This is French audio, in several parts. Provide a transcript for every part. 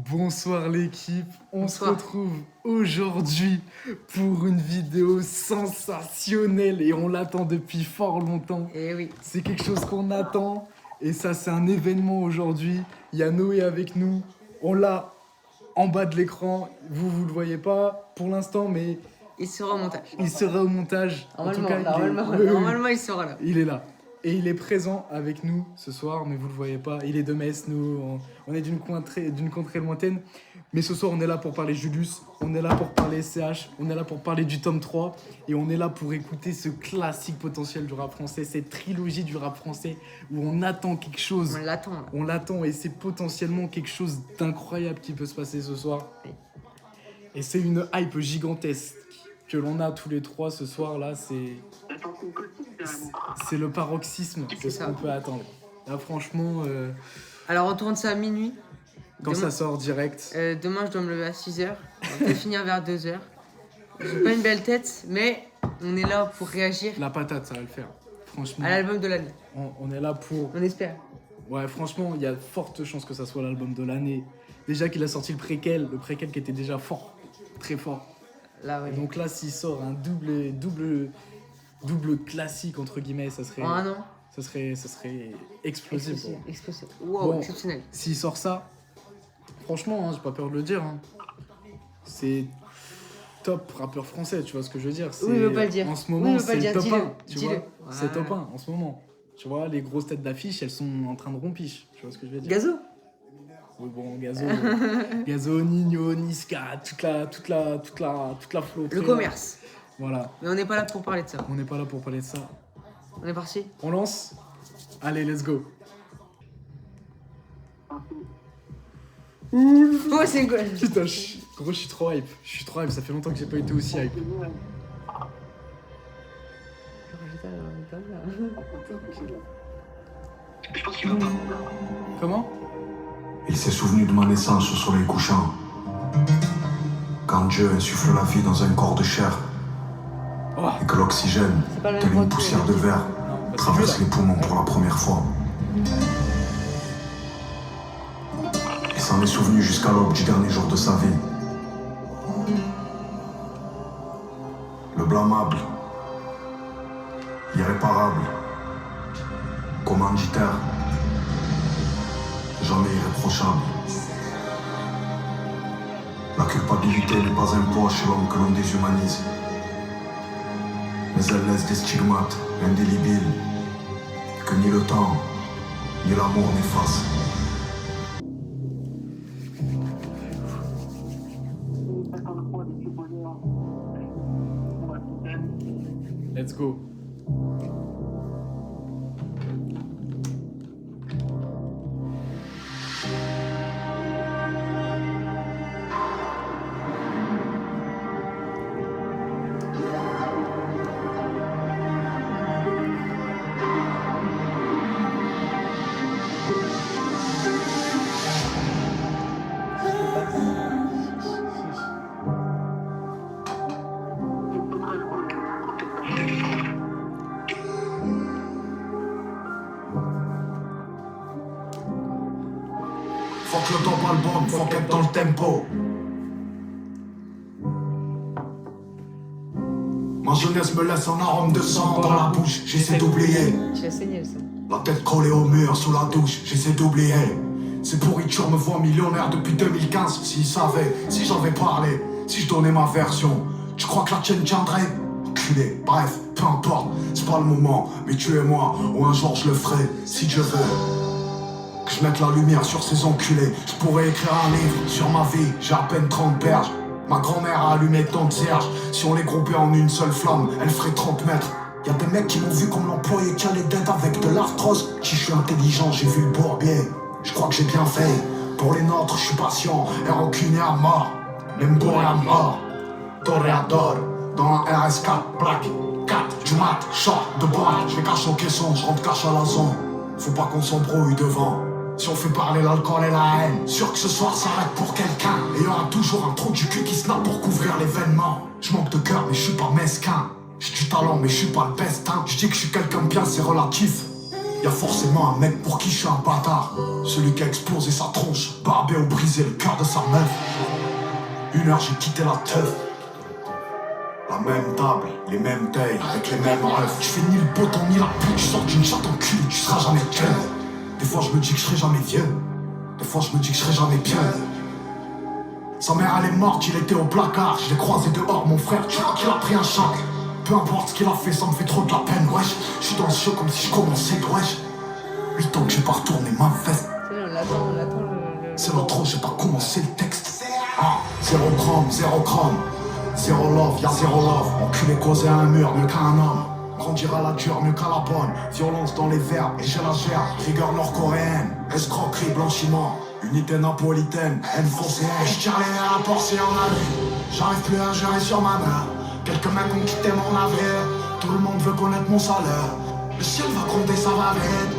Bonsoir l'équipe, on se Bonsoir. retrouve aujourd'hui pour une vidéo sensationnelle et on l'attend depuis fort longtemps. Eh oui. C'est quelque chose qu'on attend et ça c'est un événement aujourd'hui. Il y a Noé avec nous, on l'a en bas de l'écran, vous le voyez pas pour l'instant mais Il sera au montage. il sera au montage. En tout Normalement, cas, normalement, il sera là. il est là. Et il est présent avec nous ce soir, mais vous le voyez pas. Il est de Metz, nous, on est d'une contrée lointaine. Mais ce soir, on est là pour parler Julius, on est là pour parler SCH, on est là pour parler du tome 3. Et on est là pour écouter ce classique potentiel du rap français, cette trilogie du rap français où on attend quelque chose. On l'attend. Là. On l'attend et c'est potentiellement quelque chose d'incroyable qui peut se passer ce soir. Et c'est une hype gigantesque que l'on a tous les trois ce soir-là. C'est le paroxysme de ce qu'on peut attendre. Là, franchement, Alors, on tourne ça à minuit. quand ça sort direct, Demain, je dois me lever à 6h. On va finir vers 2h. J'ai pas une belle tête, mais on est là pour réagir la patate, ça va le faire. Franchement, à l'album de l'année. on est là pour... On espère. Ouais, franchement, il y a de fortes chances que ça soit l'album de l'année. Déjà qu'il a sorti le préquel qui était déjà fort, très fort. Là, oui. Et donc là, s'il sort un double classique, entre guillemets, ça serait... En un an. Ça serait explosif. Quoi. Explosif. Wow, Bon, exceptionnel. S'il sort ça, franchement, hein, j'ai pas peur de le dire, hein, c'est top rappeur français, tu vois ce que je veux dire. Oui, il veut pas le dire. En ce moment, Oui, il veut pas c'est le le dire. top Dis-le. 1, tu Dis-le. vois. C'est top Voilà. 1 en ce moment. Tu vois, les grosses têtes d'affiche, elles sont en train de rompiche, tu vois ce que je veux dire. Gazo. Oui, bon, Gazo, Nino, Niska, toute la flotte. Le commerce. Voilà, Mais on n'est pas là pour parler de ça. on n'est pas là pour parler de ça. On est parti. On lance? Allez, let's go. Oh, c'est quoi? Putain, gros, je suis trop hype. Ça fait longtemps que j'ai pas été aussi hype. Comment? Il s'est souvenu de ma naissance au soleil couchant. Quand Dieu insuffle la vie dans un corps de chair Oh, et que l'oxygène, C'est pas le tel même une voix que- poussière de verre, non, bah, c'est traverse mieux, les poumons pour la première fois. Il s'en est souvenu jusqu'à l'aube du dernier jour de sa vie. Le blâmable, irréparable, commanditaire, jamais irréprochable. La culpabilité n'est pas un poids chez l'homme que l'on déshumanise, mais elle laisse des stigmates indélébiles que ni le temps ni l'amour n'effacent. let's go. Faut que le temps pas le bon, faut qu'être dans le tempo. Ma jeunesse me laisse un arôme de sang dans la bouche, j'essaie d'oublier. Tu as saigné le sang. La tête collée au mur sous la douche, j'essaie d'oublier. Ces pourritures me voient millionnaire depuis 2015. S'ils savaient, si j'avais parlé, si je donnais ma version, tu crois que la tienne tiendrait? Enculé, bref, peu importe, c'est pas le moment. Mais tu es moi, ou un jour je le ferai, si Dieu veut. Que je mette la lumière sur ces enculés. Je pourrais écrire un livre sur ma vie, j'ai à peine 30 berges. Ma grand-mère a allumé tant de cierges. Si on les groupait en une seule flamme, elle ferait 30 mètres. Y'a des mecs qui m'ont vu comme l'employé qui allait d'être avec de l'arthrose. Si je suis intelligent, j'ai vu le bourbier. Je crois que j'ai bien fait. Pour les nôtres, je suis patient et rancunier à mort. Même bourré à mort. Toréador, dans un RS4, black 4 du mat, short de boîte. Je vais cacher au caisson, je rentre cache à la zone. Faut pas qu'on s'embrouille devant. Si on fait parler l'alcool et la haine, sûr que ce soir s'arrête pour quelqu'un. Et y aura toujours un trou du cul qui se nappe pour couvrir l'événement. Je manque de cœur mais je suis pas mesquin. J'ai du talent mais je suis pas le best hein. Je dis que je suis quelqu'un de bien c'est relatif. Y'a forcément un mec pour qui je suis un bâtard. Celui qui a explosé sa tronche, barbé ou brisé le cœur de sa meuf. 1 heure j'ai quitté la teuf. La même table, les mêmes tailles, avec les mêmes refs. Tu fais ni le beau temps ni la pluie, tu sors d'une chatte en cul, tu seras jamais ken. Des fois je me dis que je serai jamais vieux. Des fois je me dis que je serai jamais bien. Sa mère elle est morte, il était au placard. Je l'ai croisé dehors, mon frère, tu vois qu'il a pris un choc. Peu importe ce qu'il a fait, ça me fait trop de la peine, wesh. Je suis dans ce show comme si je commençais, wesh. 8 ans que j'ai pas retourné ma veste. On l'attend le... C'est l'intro, j'ai pas commencé le texte. Ah, 0 chrome, 0 chrome. 0 love, y'a 0 love. Enculé causé à un mur, mieux qu'à un homme. Grandir à la dure, mieux qu'à la bonne. Violence dans les verbes, et j'ai la gère. Rigueur nord-coréenne, escroquerie, blanchiment. Unité napolitaine, haine foncée. Je tire les nerfs à la portion en avis. J'arrive plus à gérer sur ma main. Quelques mecs ont quitté mon navire. Tout le monde veut connaître mon salaire. Le ciel va compter, ça va vite.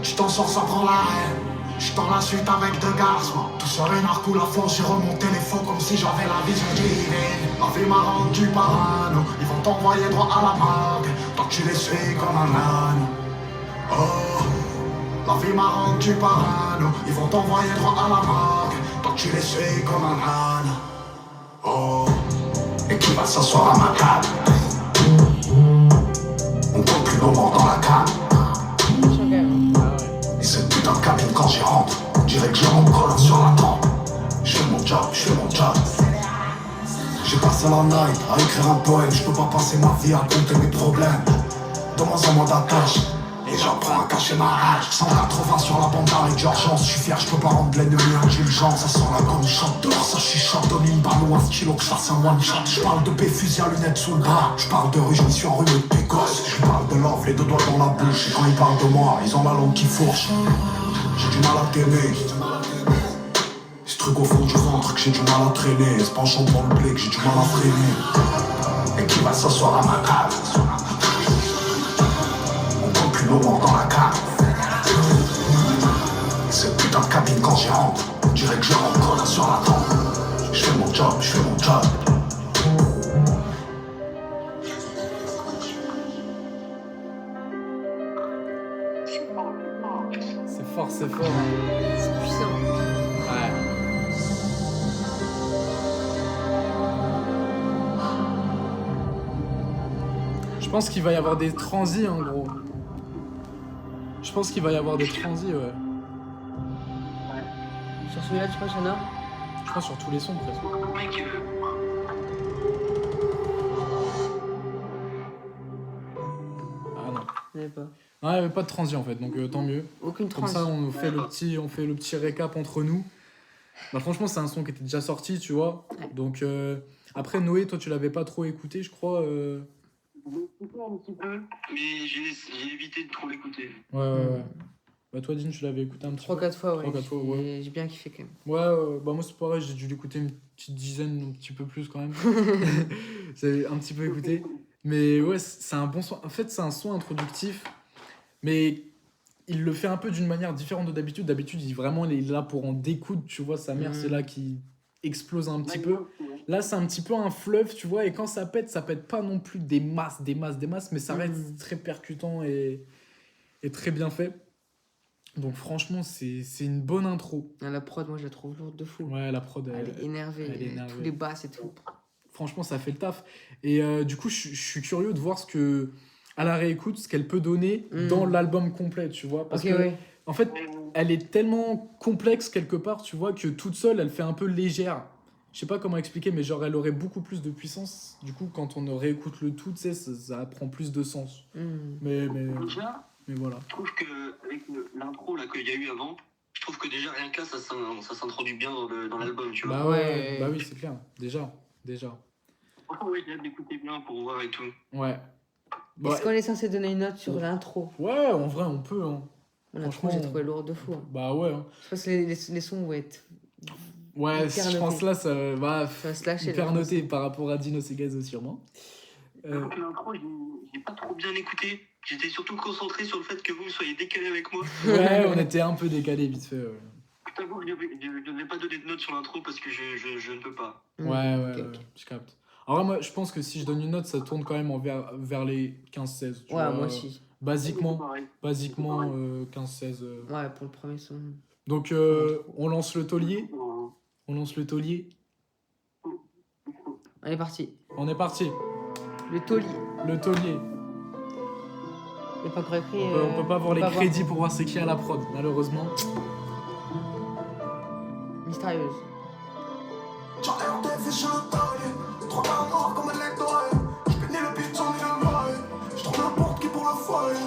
Tu t'en sors, ça prend l'arrêt. J'suis dans la suite avec 2 garçons. Tout sur une arc ou la force, j'ai remonté les fonds comme si j'avais la vision divine. La vie m'a rendu parano. Ils vont t'envoyer droit à la morgue. Tant que tu les suis comme un âne. Oh, la vie m'a rendu parano. Ils vont t'envoyer droit à la morgue. Tant que tu les suis comme un âne. Oh, et qui va s'asseoir à ma table? On compte plus nos morts dans la cave. Et cette putain de cabine quand j'y rentre, on dirait que j'ai mon collant sur la tempe. Je fais mon job, je fais mon job. J'ai passé la night à écrire un poème. Je peux pas passer ma vie à compter mes problèmes. De moins en moins d'attaches, et j'apprends à cacher ma rage. 180 sur la bande d'arrêt d'urgence. Je suis fier, je peux pas rendre l'ennemi indulgent. Ça sent la gomme chante dehors, ça chuchote. Donne une balle ou un stylo que ça c'est un one shot. Je parle de fusil à lunettes sous le bras. Je parle de rue, je me suis enrhumé de précoce. Je parle de love, les 2 doigts dans la bouche. Et quand ils parlent de moi, ils ont la langue qui fourche. J'ai du mal à t'aimer. Ce truc au fond du ventre que j'ai du mal à traîner. Ce penchant dans le blé que j'ai du mal à freiner. Et qui va s'asseoir à ma table? On compte plus nos morts dans la cave. Et cette putain de cabine quand j'y rentre, on dirait que je rentre là sur la tempe. Je fais mon job, je fais mon job. C'est fort, c'est fort. C'est puissant. Ouais. Je pense qu'il va y avoir des transis, en gros. Je pense qu'il va y avoir des transis, ouais. Sur celui-là, tu penses, Yana? Je pense sur tous les sons, presque. Ah non. Je n'avais pas. Non, il n'y avait pas de transi, en fait, donc tant mieux. Aucune Comme transi. ça, on fait le petit récap entre nous. Bah, franchement, c'est un son qui était déjà sorti, tu vois. Ouais. Donc, après, Noé, toi, tu l'avais pas trop écouté, je crois. Un petit peu, mais j'ai évité de trop l'écouter. Ouais. Bah, toi, Dean, tu l'avais écouté un petit peu. 3-4 fois, ouais. 3-4 fois, ouais. J'ai bien kiffé quand même. Ouais, bah, moi, c'est pareil, j'ai dû l'écouter une petite dizaine, un petit peu plus quand même. J'avais un petit peu écouté. Mais ouais, c'est un bon son. En fait, c'est un son introductif, mais il le fait un peu d'une manière différente de d'habitude. D'habitude, il est là pour en découdre, tu vois. Sa mère, c'est là qui explose un petit peu. Là, c'est un petit peu un fleuve, tu vois. Et quand ça pète pas non plus des masses, mais ça reste très percutant et très bien fait. Donc, franchement, c'est une bonne intro. Ah, la prod, moi, je la trouve lourde de fou. Ouais, la prod, Elle est énervée. elle est énervée. Tous les basses et tout. Franchement, ça fait le taf. Et du coup, je suis curieux de voir à la réécoute, ce qu'elle peut donner dans l'album complet, tu vois. Parce Ok, que, ouais. en fait, elle est tellement complexe quelque part, tu vois, que toute seule, elle fait un peu légère. Je sais pas comment expliquer, mais genre, elle aurait beaucoup plus de puissance. Du coup, quand on réécoute le tout, tu sais, ça prend plus de sens. Mais voilà. Je trouve qu'avec l'intro là qu'il y a eu avant, je trouve que déjà rien que là, ça s'introduit bien dans l'album, tu vois. Bah ouais, bah oui, c'est clair. Déjà. Franchement, ouais, j'ai hâte d'écouter bien pour voir et tout. Ouais. Bah, Est-ce qu'on est censé donner une note sur l'intro? ouais, en vrai, on peut. Hein. L'intro, j'ai trouvé lourde de fou. Hein. Bah ouais. Hein. Je pense que les sons vont être. Ouais, hyper je pense noté. là, ça va Ça va se lâcher. hyper là, noté par rapport à Dino Segazo, sûrement. Donc l'intro, j'ai pas trop bien écouté. J'étais surtout concentré sur le fait que vous soyez décalé avec moi. Ouais, on était un peu décalé vite fait. Ouais. Je t'avoue que je ne vais pas donner de note sur l'intro parce que je ne peux pas. Ouais, je capte. Alors là, moi, je pense que si je donne une note, ça tourne quand même vers les 15-16. Ouais, moi aussi. Basiquement, Pareil. 15-16. Ouais, pour le premier son. Donc, on lance le taulier. On lance le taulier. On est parti. On est parti. Le taulier. Le taulier. Il n'y a pas encore écrit. On peut pas voir les crédits pour voir c'est qui à la prod, malheureusement. Mystérieuse. J'en ai un tête, c'est chez le taille. Trois gars noirs comme un lectoire. J'peignais le beat, j'en ai le maille. J'trouve n'importe qui pour le foyer.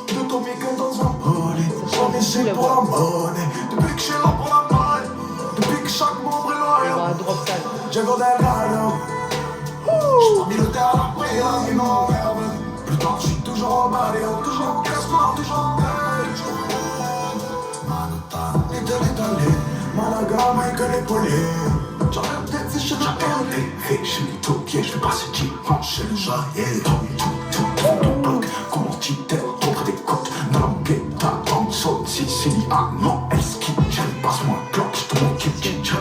De ton mic dans un bolide. J'en ai chez pour la monnaie. Depuis que j'suis là pour la maille. Depuis que chaque membre est Il va y avoir loyal. un drop sale. Django Delgado. J'suis pas mis le terre à la prix, la vie m'emmerde. Plus tard, j'suis toujours au baléo. Toujours en caisse noire, toujours en belge. Manhattan, Italie. Malaga, Michael épaulé. J'en ai un tête, c'est chez le taille. Hey, chez les toquiers, j'fais passer dimanche chez le jaillet. Tout bloc, comment t'y t'es, contre des côtes. Nalangueta, Thompson, Sicily, ah non, Elski. J'aime passe-moi un clock, j'te montre qui kitchen.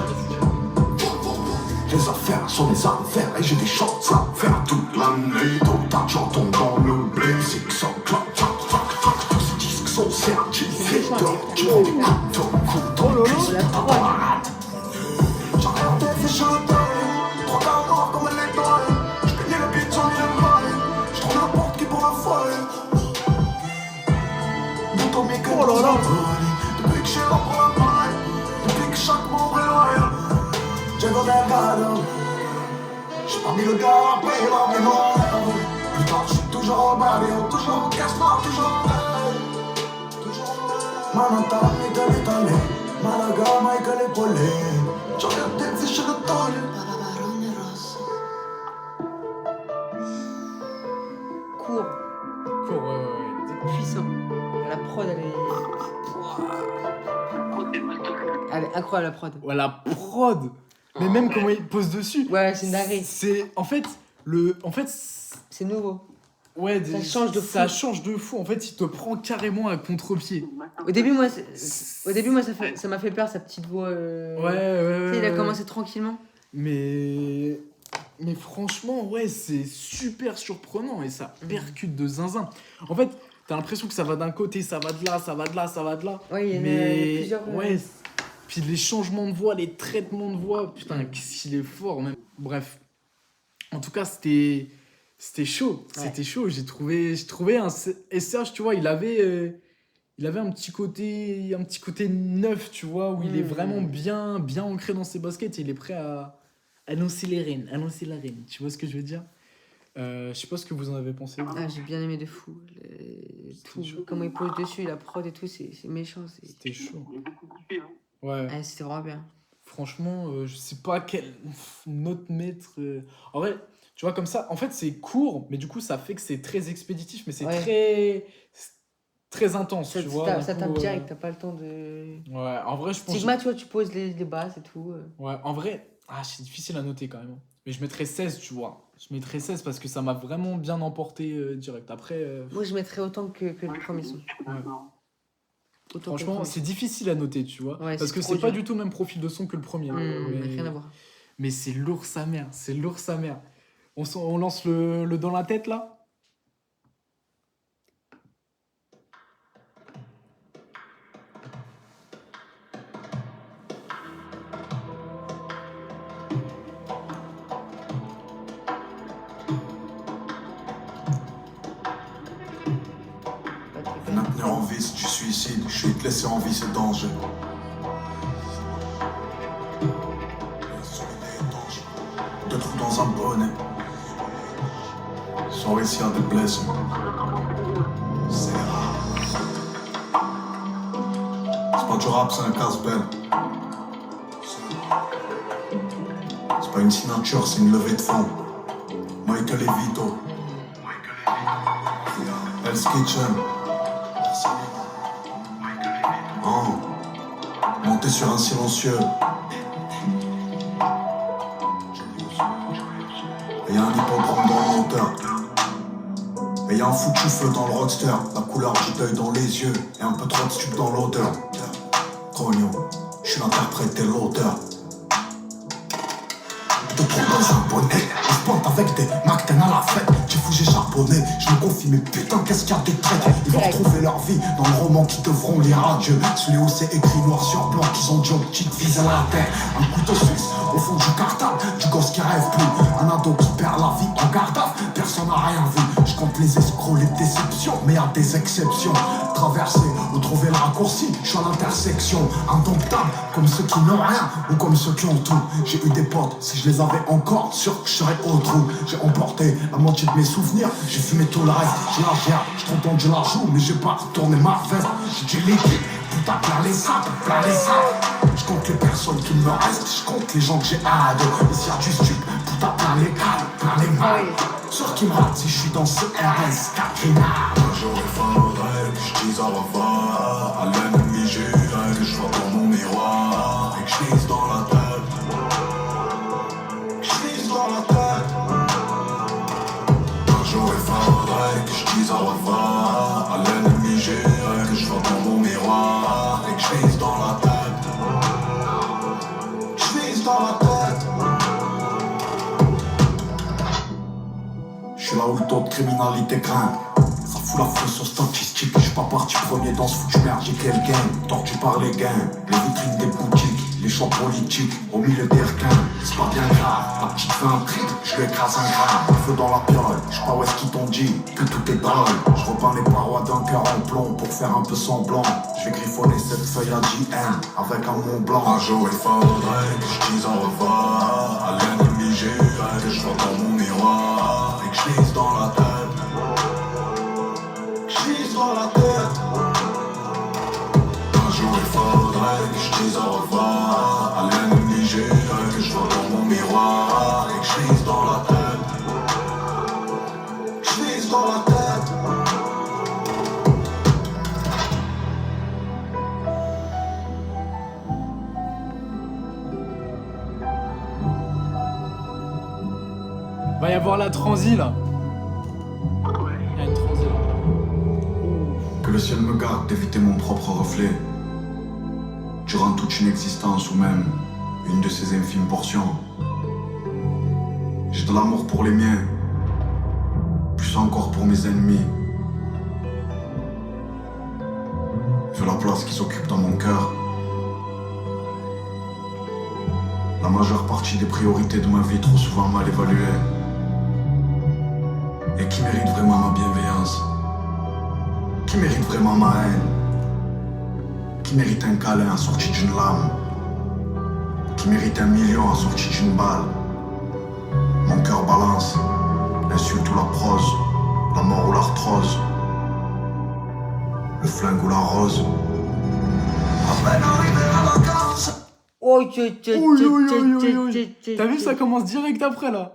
Les affaires sont des affaires et j'ai des choses à faire toute l'année. D'autres d'argent tombent dans le blé, c'est que ça claque, tous ces disques sont certifiés. Tu prends des couteaux, cuisses La ta prod. balade. J'en ai un tête, c'est chez le taille. Trois gars noirs comme un lectoire. J'peignais le beat, j'en ai le maille. J'trouve n'importe qui pour la folie. Dans ton mic, dans un bolide. Depuis que j'suis là pour la maille. Depuis que chaque membre est loyal. Django Delgado. J'ai pas mis le gars à payer la mémoire. Plus tard, j'suis toujours au baléo. Toujours en caisse noire, toujours en belge. Manhattan, Italie. Malaga, Michael épaulé. J'en ai un tête, c'est chez le taille. Court. Cours, ouais. Puissant. La prod, elle est. Elle est incroyable, la prod. Ouais, la prod. Mais même comment il pose dessus. Ouais, c'est une dinguerie. C'est. En fait, C'est nouveau. ouais, Ça change de fou. Ça change de fou. En fait, il te prend carrément à contre-pied. Au début, moi, ça m'a fait peur, sa petite voix. Ouais. Tu sais, il a commencé tranquillement. Mais franchement, ouais, c'est super surprenant et ça percute de zinzin. En fait, t'as l'impression que ça va d'un côté, ça va de là, ça va de là, ça va de là. Ouais, il y a Mais plusieurs. ouais, puis les changements de voix, les traitements de voix, putain, qu'est-ce qu'il est fort même. Bref, en tout cas, c'était chaud, Ouais. c'était chaud. J'ai trouvé un SCH, tu vois, il avait un petit côté neuf, tu vois, où il est vraiment bien ancré dans ses baskets et il est prêt à annoncer la reine. Tu vois ce que je veux dire? Je sais pas ce que vous en avez pensé. Ah, j'ai bien aimé de fou. Tout, chaud. comment il pose dessus, la prod et tout, c'est méchant. C'était chaud. J'ai beaucoup kiffé, hein. Ouais. Ah, c'était vraiment bien. Franchement, je sais pas quelle note mettre. En vrai, tu vois, comme ça, en fait, c'est court, mais du coup, ça fait que c'est très expéditif, mais c'est Ouais. très intense, Ça, tu vois. ça du tape coup, direct, t'as pas le temps de. Ouais, en vrai, je pense. Stigma, tu vois, tu poses les basses et tout. Ouais, en vrai, c'est difficile à noter quand même. Mais je mettrais 16, tu vois. Je mettrais 16 parce que ça m'a vraiment bien emporté direct. Après, Moi, je mettrais autant que le premier son. Autant que le franchement, premier c'est difficile à noter, tu vois. Ouais, parce c'est que trop c'est pas dur. du tout le même profil de son que le premier. son. Rien à voir. Mais c'est lourd sa mère, c'est lourd sa mère. On lance le dans la tête là? Pas très Un apnée en vice, du suicide, je suis te laisser en vie, c'est danger. Deux trous dans un bonnet. Son récit a des blessés. C'est rare. C'est pas du rap, c'est un casse-belle. C'est pas une signature, c'est une levée de fonds. Michael et Vito. Hell's Kitchen. Monté sur un silencieux. Et y'a un hippodrome dans le moteur. Et y'a un foutu feu dans le roadster. La couleur du deuil dans les yeux. Et un peu trop de stup dans l'odeur. Cognon, je suis l'interprète et l'auteur. Te trompe dans un bonnet. Je pointe ta avec des McTen à la fête. J'ai fou, j'ai charbonné, je me confie, mais putain, qu'est-ce qu'il y a de traite. Ils vont retrouver leur vie dans le roman qui devront lire à Dieu. Celui où c'est écrit noir sur blanc qu'ils ont dit aux petites filles à la tête. Un couteau suisse au fond du cartable, du gosse qui rêve plus. Un ado qui perd la vie en garde à vue, personne n'a rien vu. Je compte les escrocs, les déceptions, mais y a des exceptions. Traverser ou trouver le raccourci, je suis à l'intersection. Indomptable, comme ceux qui n'ont rien ou comme ceux qui ont tout. J'ai eu des potes, si je les avais encore, sûr que je serais au trou. J'ai emporté la moitié de mes souvenirs, j'ai fumé tout le reste. J'ai la gerbe, j'ai entendu la joue, mais j'ai pas retourné ma veste. J'ai du liquide, putain plein les sacs, plein les sacs. Je compte les personnes qui me restent, je compte les gens que j'ai hâte. Ici y'a du stup, putain plein les cadres, plein les balles. Sûr qui me rate si je suis dans ce RS, Katrina. Un jour il faudrait que je dise au revoir à l'ennemi juré, que je vois dans mon miroir et que je lise dans la tête. Je lise dans la tête. Un jour il faudrait que je dise au revoir à l'ennemi juré, que je vois dans mon miroir et que je lise dans la tête. Je lise dans la tête. Je suis là où le taux de criminalité grimpe. Ça fout la fausse sur statistique. Je suis pas parti premier dans ce foutu merdique. Quel game, tordu par les gains. Les vitrines des boutiques, les choix politiques au milieu des requins. C'est pas bien grave, la petite fait un trip, je lui écrase un gramme. Feu dans la piole, je sais pas où est-ce qu'ils t'ont dit que tout est drôle. Je repeins les parois d'un cœur en plomb pour faire un peu semblant. Je vais griffonner cette feuille à JM avec un Mont Blanc. Un jour il faudrait que je dise au revoir à l'ennemi juré, que je vois dans mon miroir et que je lise dans la tête. Je lise dans la tête. Un jour il faudrait que je dise au revoir à l'ennemi juré, que je vois dans mon miroir et que je lise dans la tête. Je lise dans la tête. Va y avoir la transi là. Il y a une transi là. Que le ciel me garde d'éviter mon propre reflet. Durant toute une existence ou même une de ces infimes portions. J'ai de l'amour pour les miens, plus encore pour mes ennemis. Vu la place qui s'occupe dans mon cœur. La majeure partie des priorités de ma vie trop souvent mal évaluées. Et qui mérite vraiment ma bienveillance? Qui mérite vraiment ma haine? Qui mérite un câlin assorti d'une lame? Qui mérite 1 million assorti d'une balle? Mon cœur balance, l'insulte ou la prose, la mort ou l'arthrose, le flingue ou la rose. À peine arrivé à la case. Oh, T'as vu, ça commence direct après là.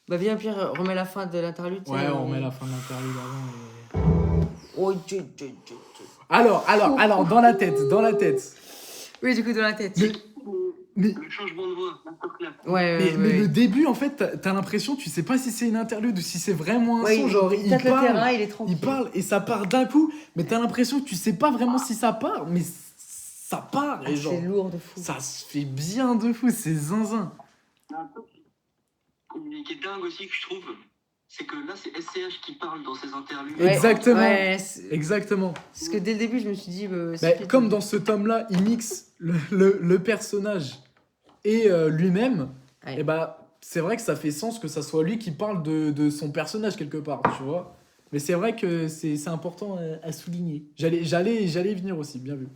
Bah viens Pierre, remets la fin de l'interlude. Ouais, on met la fin de l'interlude avant. Oh, Alors, dans la tête. Oui, du coup, dans la tête. Mais Le changement de voix, masterclass. Ouais, mais le début, en fait, t'as l'impression, tu sais pas si c'est une interlude ou si c'est vraiment un Ouais, son. Genre, il tâte le terrain, il est tranquille. il parle et ça part d'un coup, mais t'as l'impression que tu sais pas vraiment si ça part, mais ça part. Et genre, c'est lourd de fou. ça se fait bien de fou, c'est zinzin. Un truc qui est dingue aussi que je trouve, c'est que là c'est SCH qui parle dans ses interviews. Ouais. Exactement. Ouais, Exactement. parce que dès le début, je me suis dit. Comme dans ce tome-là, il mixe le personnage et lui-même, Ouais. et c'est vrai que ça fait sens que ça soit lui qui parle de son personnage quelque part, tu vois. Mais c'est vrai que c'est important à souligner. J'allais y venir aussi, bien vu.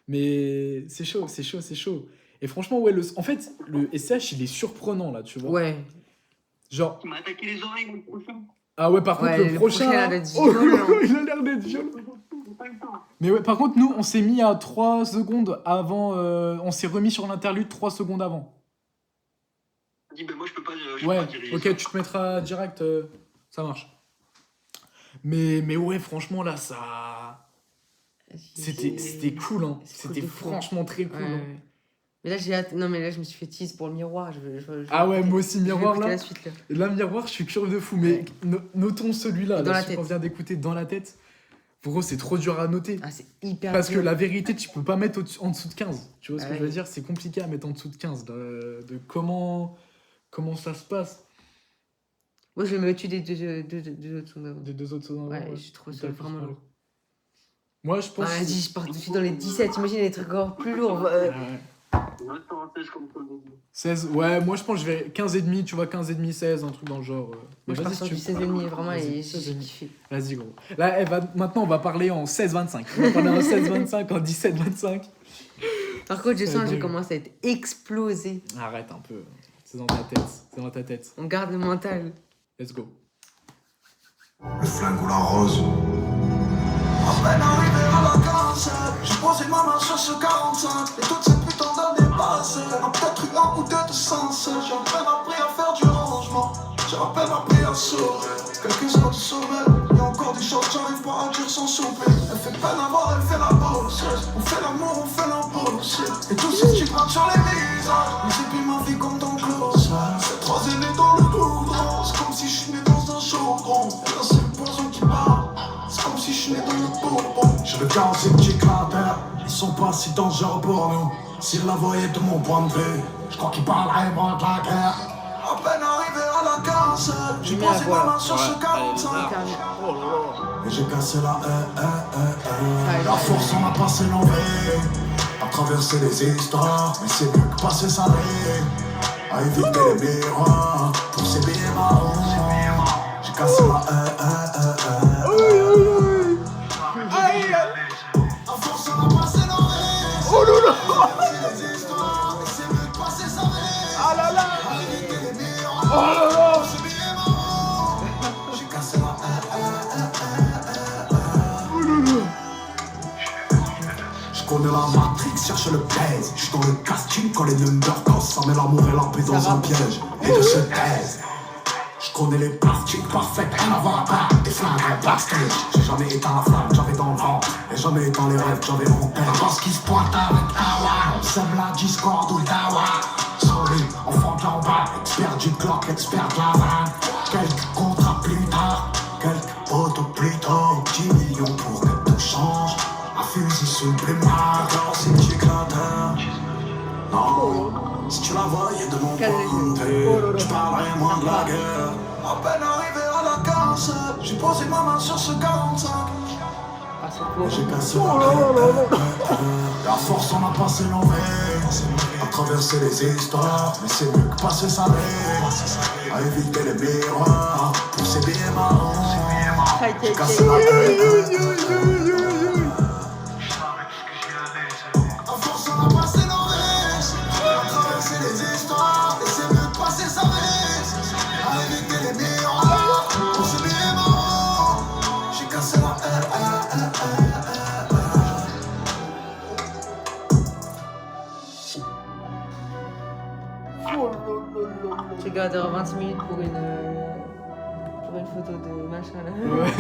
Mais c'est chaud. Et franchement, ouais, en fait, le SCH, il est surprenant, là, tu vois. Ouais. Genre, Il m'a attaqué les oreilles le prochain. ah ouais, par contre, Ouais, le le prochain, prochain, là, il a l'air d'être oh, violent. il a l'air d'être violent. J'ai pas eu le temps. Mais ouais, par contre, nous, on s'est mis à 3 secondes avant, on s'est remis sur l'interlude 3 secondes avant. Dis, ben moi je peux pas Ouais, diriger ok, ça. tu te mettras direct, ça marche. Mais ouais, franchement, là, ça... C'était cool, hein. C'est cool C'était de fou. franchement très cool. Ouais, hein. ouais. Mais là, j'ai hâte. Non, mais là, je me suis fait tease pour le miroir. Ah ouais, moi aussi, Je vais miroir, écouter là. la suite, là. Là, miroir, je suis curieux de fou, mais notons celui-là, Dans là, la celui qu'on tête. vient d'écouter dans la tête. Gros, c'est trop dur à noter. Ah, c'est hyper Parce que dur. la vérité, tu peux pas mettre en dessous de 15. Tu vois ce Ah que je veux ouais. dire? C'est compliqué à mettre en dessous de 15. De comment comment ça se passe. Moi, je vais me tuer des deux autres sons d'avant. Des deux autres sonores. Ouais, je trouve ça vraiment lourd. Moi, je pense. Vas-y, je pars tout de suite dans les 17. Imagine les trucs encore plus lourds. Ouais. On reste en 16 comme ça. 16, ouais, moi je pense que je vais 15,5, tu vois, 15,5, 16, un truc dans le genre. Moi, Mais je pars vas-y, sur si du tu- 16,5 vraiment Vas-y, et 16,5. j'ai kiffé. Vas-y, gros. Là, maintenant, on va parler en 16-25. On va parler en 16-25, en 17-25. Par contre, je Ça sens que je dingue. commence à être explosé. Arrête un peu. C'est dans ta tête. C'est dans ta tête. On garde le mental. Let's go. Le flingue ou la rose. À peine arrivé à la 47, j'ai posé ma main sur ce 45. Et toutes ces putains d'années passées, on a peut-être eu un ou deux de sens. J'ai à peine appris à faire du rangement, j'ai à peine appris à sourire. Quelques heures de sommeil, y'a encore des choses que j'arrive pas à dire sans souper. Elle fait peine à voir, elle fait la bosseuse. On fait l'amour, on fait l'embauche. Et tous ces petits grattes sur les visages, ils épient ma vie comme dans Close. C'est trois aînés dans le goudron, c'est comme si je suis né dans un chaudron. Et là c'est le poison qui parle, c'est comme si je suis né dans le bourbon. J'ai le cœur en ces petits cratères, ils sont pas si dangereux pour nous. S'ils la voyaient de mon point de vue, je crois qu'ils parleraient moins de la guerre. À peine arrivé à la cancel, j'ai Mets la posé voix, ma main sur ce 45. Et j'ai cassé la La force on a passé l'envers, à traverser les histoires. Mais c'est mieux que passer sa vie, à éviter les miroirs, pour ces billets marrons. J'ai cassé la à force on a passé l'envers. Oh là là, traverser les histoires. Mais c'est mieux que passer sa vie, ah là là, à éviter les miroirs. Oh là là, pour ces billets marrons. J'ai cassé la Je connais la Matrix, cherche le plaise. J'suis dans le casting quand les numbers cassent. Ça met l'amour et la paix dans un piège. Et de ce thèse. J'connais les plastiques parfaites, rien à voir à part des flingues en backstage. J'ai jamais éteint la flamme, j'avais dans le vent. Et jamais éteint les rêves, j'avais en tête. Parce qu'ils se pointent avec Awa, on sème la discorde ou le dawa. Sorry, enfant de la bas, expert du clock, expert de la vanne. Quelques contrats plus tard, quelques potos plus tôt. 10 millions pour que tout change. Un fusil sous le plumard, dans ces petits cratères. Non, si tu la voyais de mon point de vue, tu parlerais moins de la guerre. À peine arrivé à la 47, j'ai posé ma main sur ce 45. Ah, c'est cool. J'ai cassé la force on a passé l'envers, à traverser les histoires. Mais c'est mieux que passer sa vie, à éviter les miroirs, pour ces billets marrons. J'ai cassé la à force on a passé l'envers, à traverser les histoires. Mais c'est mieux que passer sa vie, à éviter les miroirs, pour ces billets marrons. J'ai cassé la J'ai gardé 20 minutes pour une photo de machin là. Ouais.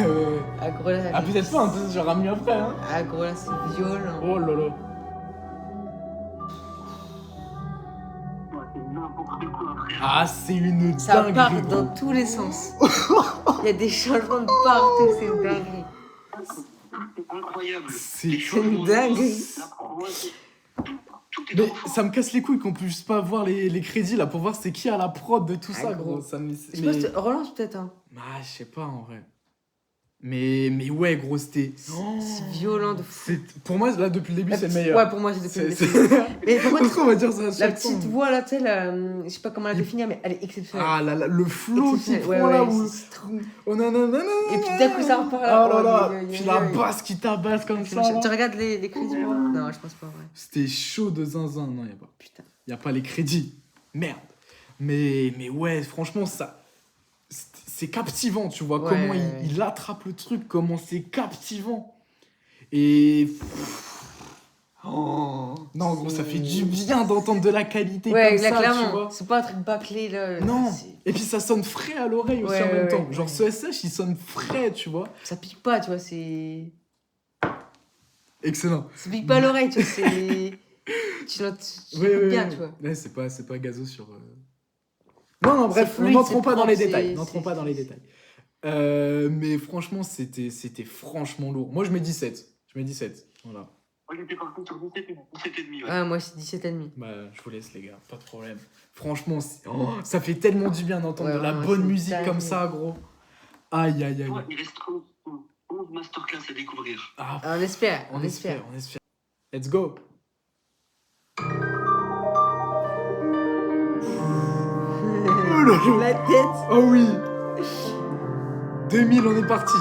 Ah, gros là, Ah, peut-être pas, hein, j'aurai mieux après, hein. Ah, gros là, c'est violent. Oh là là. Ouais, c'est n'importe quoi, frère. Ah, c'est une Ça dinguerie. part gros. dans tous les sens. Il y a des changements de partout, c'est une dinguerie. C'est incroyable. C'est une dinguerie. La prod, tout est Mais trop fort. ça me casse les couilles qu'on puisse pas voir les crédits là pour voir c'est qui à la prod de tout Ah, ça, gros. gros. Ça me... Je pense que relance peut-être, hein. Ah, je sais pas en vrai. Mais ouais, gros, c'était. C'est violent de fou. Pour moi, là, depuis le début, c'est le meilleur. Ouais, pour moi, c'est depuis le C'est- début. c'est- Mais par contre, on va dire ça à la chaque petite fois. voix là, tu sais, je sais pas comment la définir, mais elle est exceptionnelle. Ah là là, le flow qui Exceptionnelle. prend Ouais, là ouais, où. c'est trop- Oh nanana. Et puis d'un coup, ça repart Oh là. là là. Aïe, aïe, aïe, Puis la aïe. basse qui tabasse comme ça. là. Tu regardes les crédits pour moi? Non, je pense pas, ouais. C'était chaud de zinzin. Non, y a pas. Putain. Y a pas les crédits. Merde. Mais ouais, franchement, ça. C'est captivant, tu vois. Ouais, comment ouais. il attrape le truc, comment c'est captivant. Et. Oh. Non, gros, ça fait du bien d'entendre de la qualité Ouais, comme là, ça, tu clairement. vois. C'est pas un truc bâclé là. Non. c'est- Et puis ça sonne frais à l'oreille aussi Ouais, en même ouais, temps. ouais. Genre ce SH, il sonne frais, tu vois. Ça pique pas, tu vois, c'est. Excellent. Ça pique pas à l'oreille, tu vois, c'est. Tu l'écoutes bien, tu vois. Ouais, c'est pas gazeux sur. Non, bref, C'est fluide, n'entrons c'est pas dans les propre, détails. c'est- N'entrons c'est- pas dans les détails. Mais franchement, c'était franchement lourd. Moi, je mets 17. Je mets 17. Voilà. Moi, j'étais parti sur 17,5. Ouais. Ah, moi, c'est 17,5. Bah, je vous laisse, les gars, pas de problème. Franchement, ça fait tellement du bien d'entendre Ouais, de la vraiment, bonne c'est musique dingue. comme ça, gros. Aïe, aïe, aïe. Ouais, il reste 11 masterclass à découvrir. Ah, Ah, on espère, on espère. Let's go. Oh là là. La tête. Oh oui. 2000, on est parti.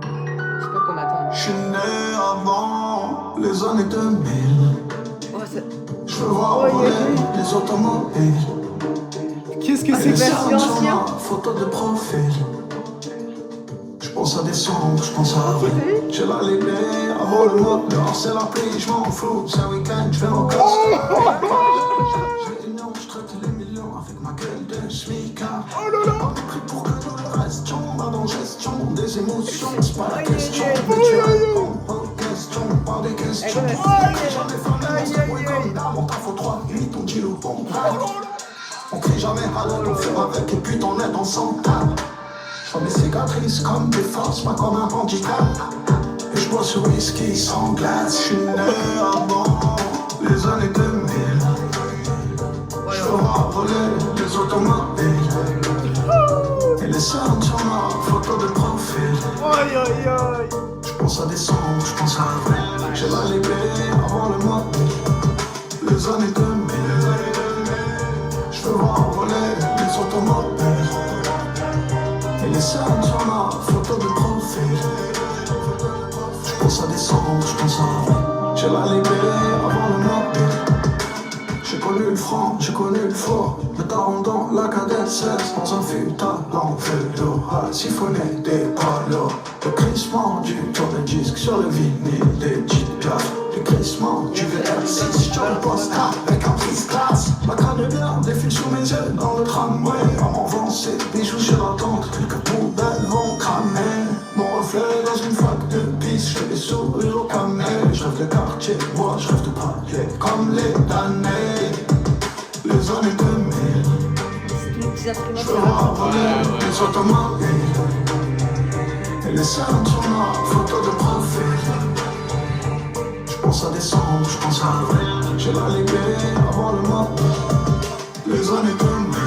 Je sais pas quoi m'attendre. Je suis né avant les années 2000. Oh, ça... Je veux voir voler les automobiles. Qu'est-ce que c'est Les que ça? version sur ancien. ma photo de profil. Je pense à décembre, je pense à avril. J'ai la libé avant le mois dehors, c'est la pluie, je m'en fous. C'est un week-end, je vais en casse. J'ai une je traite les millions avec ma gueule de smicard. Pas de prix pour que nous le restions. Ma dans gestion des émotions, c'est pas la question. Mais tu réponds aux questions, pas des questions. J'en ai fait un comme d'avant, t'as faut 3 8, on dit le bon. On crie jamais à l'aide, on fait avec et puis on est ensemble. Je vois mes cicatrices comme des forces, pas comme un handicap. Et je bois ce whisky sans glace. Je suis né avant les années 2000. Je veux voir voler les automobiles. Et les cernes sur ma photo de profil. Aïe, aïe, aïe. Je pense à décembre, je pense à avril. J'ai la libé avant le mois. Les années 2000. Je veux voir voler les automobiles. Et les cernes sur ma photo de profil. Je pense à décembre, je pense à avril. J'ai la libé avant le mois. J'ai connu le franc, j'ai connu le faux. Le daron dans la cadette 16, dans un fut talent vélo. À siphonner des palos. Le crissement du tourne-disque sur le vinyle des G-Piaf. Le crissement du VR6 sur le poster avec un prise-glace. Ma crâne bien défile sous mes yeux dans le tramway. En m'enfoncer, bijoux sur la tente, quelques poubelles vont cramer. Mon reflet dans une fac de piste, je fais des sourires au camé. Je rêve de quartier, moi je rêve de parler comme les damnés. Les années 2000. C'est tous les petits instruments Je qui veux voir racontent. voler les automobiles. Et les cernes sur ma photo de profil. Je pense à décembre, je pense à avril. J'ai la libé avant le mois. Les années 2000.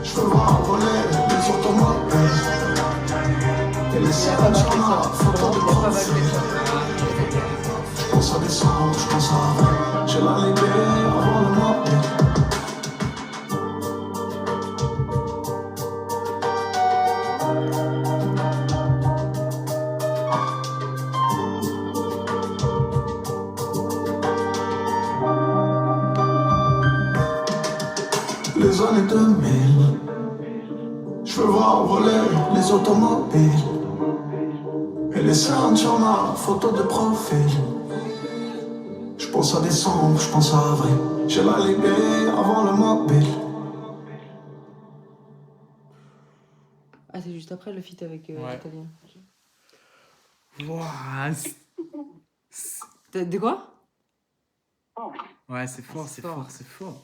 Je veux voir voler les automobiles. Et les cernes sur ma photo de profil. Je pense à décembre, je pense à avril. J'ai la libé avant le mois. Les années 2000. Je veux voir voler les automobiles. Et les cernes sur ma photo de profil. Je pense à décembre, je pense à avril. J'ai la libé avant le mobile. Ah, c'est juste après le feat avec Ouais. l'Italien. Ouah, De quoi? ouais, c'est fort, C'est c'est fort. fort, c'est fort.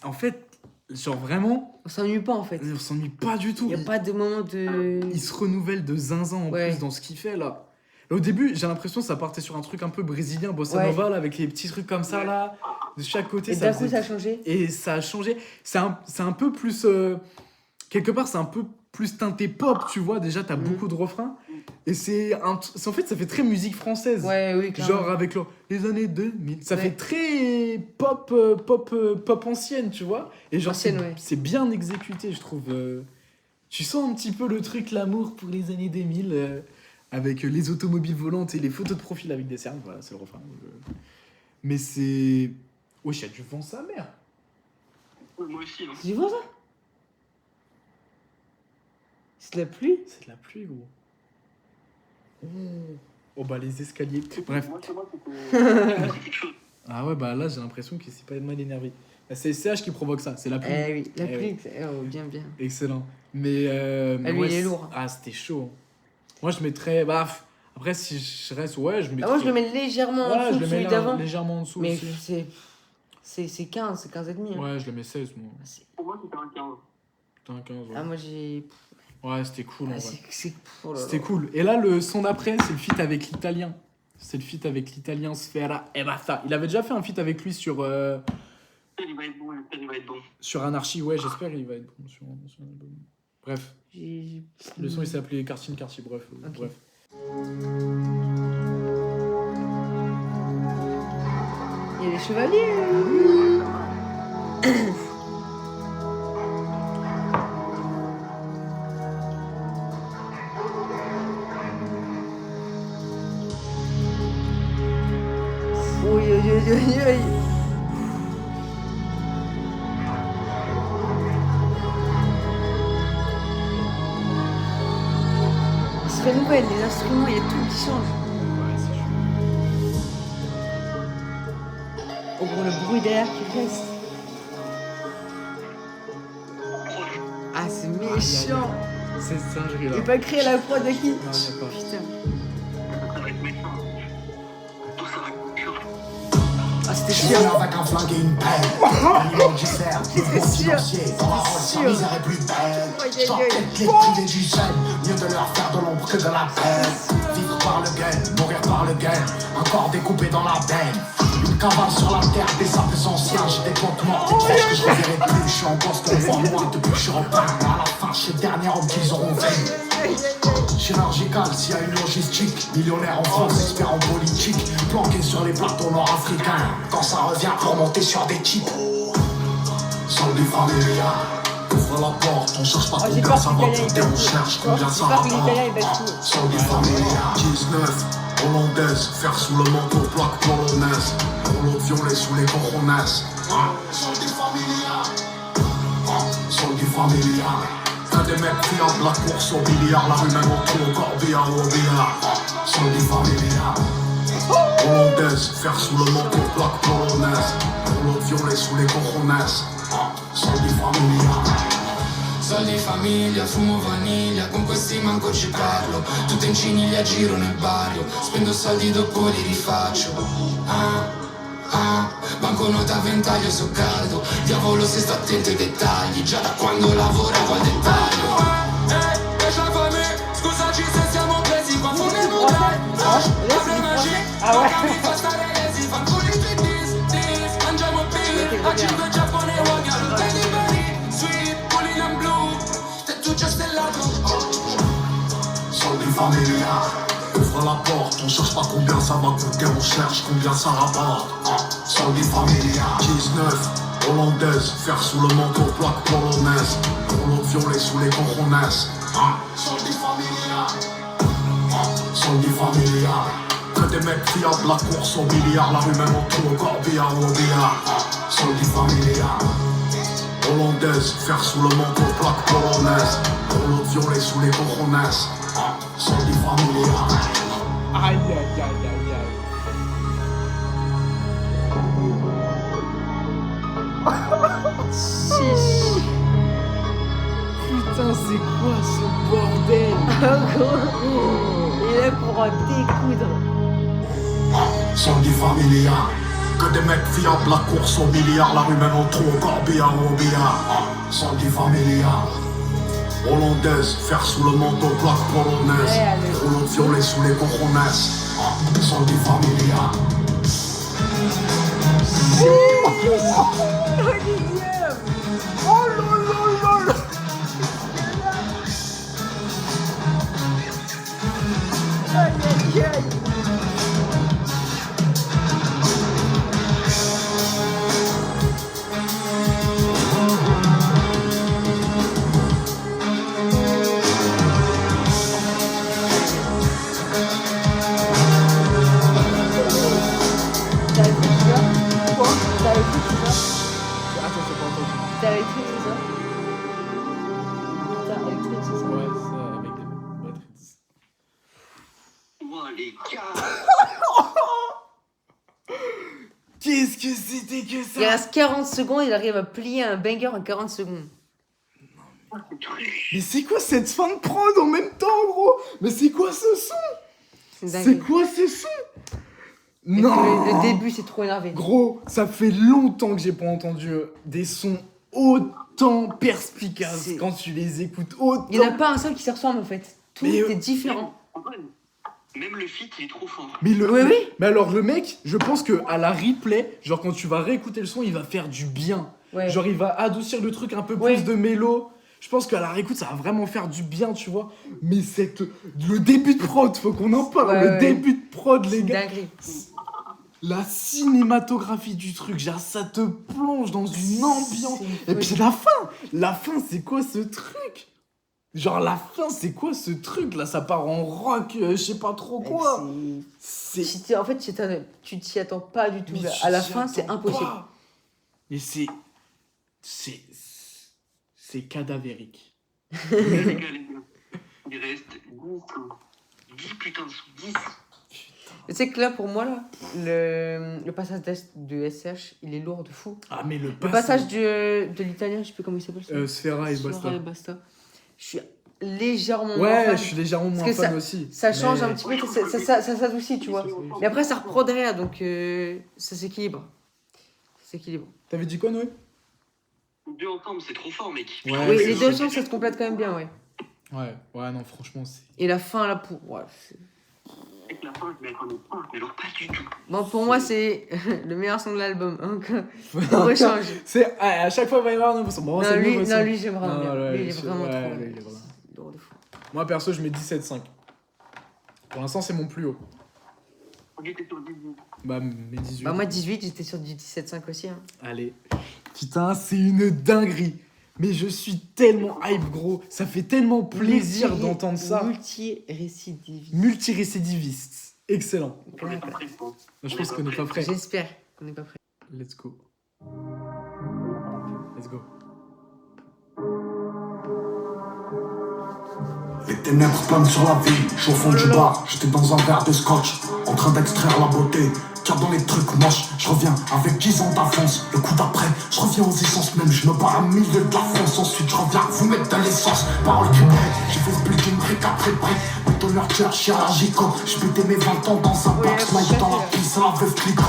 En fait, genre vraiment, On s'ennuie pas en fait. on s'ennuie pas du tout. Il n'y a pas de moment de. Il se renouvelle de zinzin en Ouais. plus dans ce qu'il fait là. Là, au début, j'ai l'impression que ça partait sur un truc un peu brésilien, bossa Ouais. nova, là, avec les petits trucs comme ça là. De chaque côté, Et ça d'un coup, faisait- ça a changé. Et ça a changé. C'est un peu plus. Quelque part, c'est un peu plus teinté pop, tu vois. Déjà, t'as beaucoup de refrains. Et en fait, ça fait très musique française. Ouais, oui, clairement. Genre avec les années 2000. Ça Ouais. fait très pop ancienne, tu vois. Et genre, Ancienne, ouais. c'est bien exécuté, je trouve. Tu sens un petit peu le truc, l'amour pour les années 2000, avec les automobiles volantes et les photos de profil avec des cernes. Voilà, c'est le refrain. Mais c'est. Wesh, il y a du vent, sa mère. Moi aussi. Hein. C'est du vent ça? C'est de la pluie? C'est de la pluie, gros. Oh, bah, les escaliers. Bref. Moi, c'était quelque chose. Ah ouais, bah là, j'ai l'impression qu'il s'est pas mal énervé. Bah, c'est CH qui provoque ça, c'est la pluie. Eh oui, la Eh pluie. Oh, bien, bien. Excellent. Mais. Ah, lui, ouais, il est lourd. Ah, c'était chaud. Moi, je mettrais. Bah, après, si je reste, ouais, je mettrais. Ah, moi, je le mets légèrement en Ouais, dessous je de le celui mets d'avant. légèrement en dessous Mais aussi. c'est 15, c'est 15 et demi. Hein. Ouais, je le mets 16, moi. C'est- Pour moi, c'était un 15. Putain, 15, ouais. Ah, moi, j'ai. Ouais, c'était cool en Ah, vrai. oh là là. C'était cool. Et là, le son d'après, c'est le feat avec l'Italien. C'est le feat avec l'Italien Sfera e Basta. Il avait déjà fait un feat avec lui sur, Il va être bon, il va être bon. sur Anarchy. Ouais, j'espère qu'il va être bon sur l'album. Bref, le son il s'appelait Quartier Quartier. Bref, Ok. bref. Il y a les chevaliers. Oui, oui, oui, oui, oui. Il se renouvelle, les instruments, il y a tout qui change. Ouais, c'est chaud. Au gros, le bruit derrière qui reste. Ah, c'est méchant. C'est singerie Il là. n'est pas créé la prod de qui? Non, y a pas. Putain. Ça va être méchant. Tout ça va être dur. Ah, c'était Je chiant. viens avec un flingue et une pelle. Un million du cerf, le C'était bon sûr. financier. Dans la rôle, sa sûr. misère est plus belle. Aïe, Je dois aïe, aïe. peut-être les priver du sel. Mieux de leur faire de l'ombre que de la peine. Vivre par le gain, mourir par le gain. Un corps découpé dans la veine. Une cavale sur la terre, des sapes anciens. J'ai des potes morts, des proches que je reverrai plus. Je suis en poste, on voit moi depuis que je suis repeint. À la fin, je suis le dernier homme qu'ils auront vu. Chirurgical, s'il y a une logistique. Millionnaire en France, expert en politique. Planqué sur les plateaux nord-africains. Quand ça revient pour monter sur des types. Soldi familia. Ouvre la porte, on cherche pas Oh, j'ai combien peur ça que va l'italien, il coûter, baisse on tout. cherche combien J'ai ça peur que l'italien, il rapporte. baisse tout. Soldi familia. 19, hollandaise, fer sous le manteau, plaque polonaise. Rouleau violet sous les coronets. Soldi familia. Soldi familia. T'as des mecs fiables, la course au billard, la rue même au trou, au corbillard ou au billard. Soldi familia. Hollandaise, fer sous le manteau, plaque polonaise. Rouleau violet sous les coronets. Soldi familia. Soldi famiglia, fumo vaniglia, con questi manco ci parlo. Tutte in ciniglia giro nel barrio, spendo soldi dopo li rifaccio. Banconota a ventaglio so caldo, diavolo se sto attento ai dettagli, già da quando lavoravo al dettaglio. Lascia fammi, scusaci se siamo presi, qua fuori non dai. Avrei magia, Ah ouais. mi fa stare resi, fanculi dis, mangiamo beer, a 5 Giappone, Wagyu, delivery, sweet, pulling and blue, tettuccio stellato. Soldi familia. Ouvre la porte, on cherche pas combien ça va coûter, on cherche combien ça rapporte. Soldi familia. 19, hollandaise, fer sous le manteau, plaque polonaise. Rouleau violet sous les coronets. Soldi familia. Soldi familia. Que des mecs fiables, la course au billard, la rue même au trou, au corbillard ou au billard. Soldi familia. Hollandaise, fer sous le manteau, plaque polonaise. Rouleau violet sous les coronets. Soldi familia. Aïe, aïe, aïe, aïe, aïe. Chiche. Putain, c'est quoi ce bordel? En gros, il est là pour en découdre. Soldi familia. Que des mecs fiables, la course au billard, la rue même au trou, au corbillard ou au billard. Soldi familia. Hollandaise, fer sous le manteau, plaque polonaise. Ouais, allez. Rouleau violet sous les coronets. Soldi familia. Oh lololol. Aïe, aïe, aïe. T'as écrit tout ça? Quoi? T'as écrit tout ça? Attends, c'est pas entendu. T'as écrit tout ça? T'as écrit tout ça? Ouais, ça avec des matrices. Ouah, les gars. Qu'est-ce que c'était que ça? Il reste 40 secondes, il arrive à plier un banger en 40 secondes. Mais c'est quoi cette fin de prod en même temps, gros? Mais c'est quoi ce son? C'est C'est dingue. quoi ce son? Le Non! début, c'est trop énervé. Gros, ça fait longtemps que j'ai pas entendu des sons autant perspicaces C'est- quand tu les écoutes. Autant. Il n'y en a pas un seul qui se ressemble en fait. Tout Mais, est différent. Même le feat, il est trop fort. Mais le, Oui, oui. mais alors le mec, je pense que à la replay, genre quand tu vas réécouter le son, il va faire du bien. Ouais. Genre il va adoucir le truc un peu plus Ouais. de mélo. Je pense qu'à la réécoute, ça va vraiment faire du bien, tu vois. Mais le début de prod, faut qu'on en parle. Ouais, le ouais. début de prod, les C'est gars. dinguerie. La cinématographie du truc, genre ça te plonge dans une ambiance. C'est Et puis la fin, c'est quoi ce truc? Genre la fin, c'est quoi ce truc là? Ça part en rock, je sais pas trop quoi. C'est En fait, tu t'y attends pas du tout. Mais Là. tu À la t'y fin, c'est attends impossible. pas. Et c'est cadavérique. Les gars, il reste 10 putains de sous, 10. Tu sais que là, pour moi, là, le passage de SCH, il est lourd de fou. Ah mais le Le passage de l'italien, je sais plus comment il s'appelle. Sfera et Basta. Sfera et Basta. Je suis légèrement moins Ouais, fan. je suis légèrement moins Parce que fan aussi. Ça change Mais- un petit peu, ça s'adoucit, tu vois. Mais après, ça reprend derrière, donc ça s'équilibre. Ça s'équilibre. T'avais dit quoi, Noé? Les deux ensemble, c'est trop fort, mec. Ouais, Oui, c'est les ça. deux sons, ça se complète quand même bien, ouais. Ouais, non, franchement, c'est. Et la fin, là, pour. Ouais, Avec la fin, je m'y attendais pas, mais alors pas du tout. bon, pour moi, c'est le meilleur son de l'album. Donc, on rechange. C'est à chaque fois, il va y avoir un nouveau son. Bon, c'est le nouveau son. Lui j'aime vraiment bien. Non, ouais, Lui, il est vraiment ouais, trop lui, bien. il est vraiment- Lourd de fou. Moi, perso, je mets 17,5. Pour l'instant, c'est mon plus haut. On était sur 18. Bah, mes 18. Bah, moi, 18, j'étais sur du 17,5 aussi. Hein. Allez. Putain, c'est une dinguerie. Mais je suis tellement hype, gros. Ça fait tellement plaisir d'entendre ça. Multi-récidiviste. Multirécidiviste. Excellent. On est pas prêts, quoi. Je pense qu'on n'est pas prêt. J'espère qu'on n'est pas prêt. Let's go. Let's go. Les ténèbres planent sur la ville, je suis au fond du bar, j'étais dans un verre de scotch, en train d'extraire la beauté. Car dans les trucs moches, je reviens avec 10 ans d'avance. Le coup d'après, je reviens aux essences même, je me barre à milieu de la France. Ensuite, je reviens vous mettre de l'essence. Parole qui brille, j'ai fait ce building brique après brique. Bétonneur cœur chirurgical, je pétais mes 20 ans dans un box. Maillot dans la pisse, la veuve clico.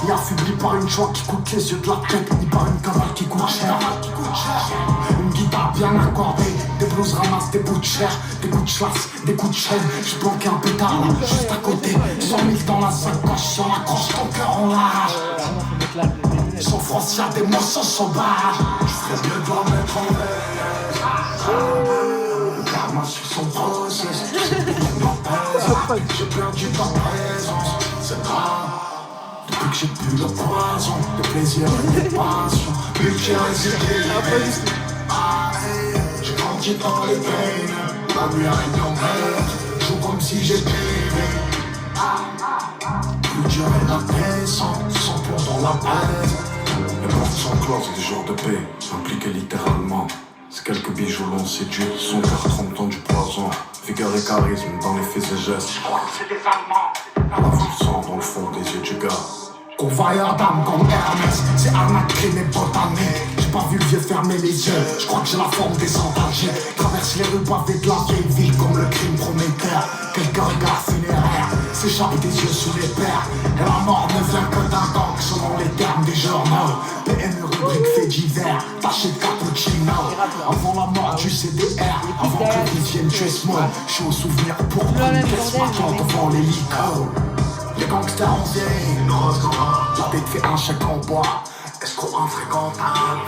Et affaibli par une joie qui coûte les yeux de la tête, ni par une cavale qui coûte cher. Une guitare bien accordée, des blues ramassent des bouts de chair, des coups de chasse, des coups de chaîne. Je planquais un pétard là, juste à côté. 100 000 dans la sacoche, sur la croche, ton cœur on l'arrache. Sans France, y'a des morceaux sauvages. Je ferais mieux de la mettre en veille. Le karma suit son process. J'ai perdu ta présence, c'est grave. Depuis que j'ai bu le poison, le plaisir et les passions. Plus que j'ai résidé. J'ai grandi dans les veines, la nuit règne en mer. Joue comme si j'étais plus dur est la descente, sans plomb dans la baisse. Les portes sont closes, des jours de paix, impliqués littéralement. Ces quelques bijoux l'ont séduit, son cœur trempe dans du poison. Vigueur et charisme dans les faits et gestes. Je crois que c'est des Allemands. La vue le sang dans le fond des yeux du gars. Convoyeur d'âme comme Hermès, c'est arnaque, crime et botanique. J'ai pas vu le vieux fermer les yeux, je crois que j'ai la forme des enragés. Traverse les rues pavées de la vieille ville comme le crime prometteur. Quelques regards funéraires s'échappent des yeux sous les pères. Et la mort ne vient que d'un gang selon les termes des journaux. PMU rubrique fait divers, taché de cappuccino. Avant la mort du CDR, avant que les viennent tuer ce mot. Je suis au souvenir pour une pièce marquante devant l'hélico. Les gangsters en zine, la tête fait un chèque en bois. Escroc infréquentable.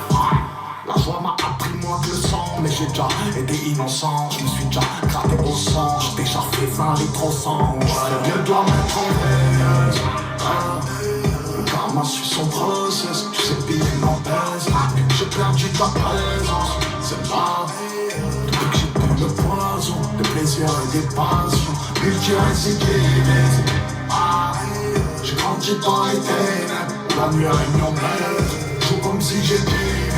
La joie m'a appris moins que le sang, mais j'ai déjà été innocent. Je me suis déjà gratté au sang, j'ai déjà fait 20 litres au sang. Je ferais mieux de la mettre en veilleuse. Le karma suit son process, tu sais payer m'empêche. J'ai perdu ta présence, c'est grave. Depuis que j'ai bu le poison, des plaisirs et des passions. Multi-récidivistes. J'ai grandi dans les ténèbres, la nuit règne en maître. Joue comme si j'étais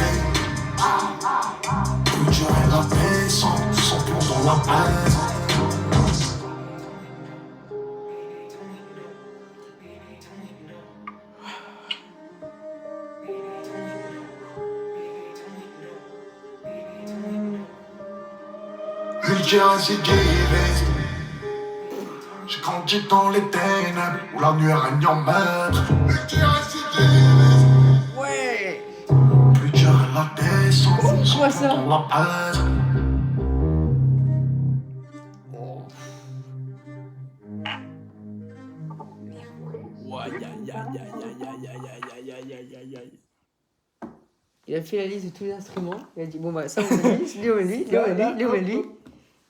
plus dur est la descente, sans plomb dans la baisse. Multi-récidiviste. J'ai grandi dans les ténèbres, où la nuit règne en maître. Multi-récidiviste. Ouais. Plus dur est la descente. quoi ça? On l'appelle. Il a fait la liste de tous les instruments. Il a dit bon bah ça on met lui, lui on met lui, lui on met lui, lui on met lui.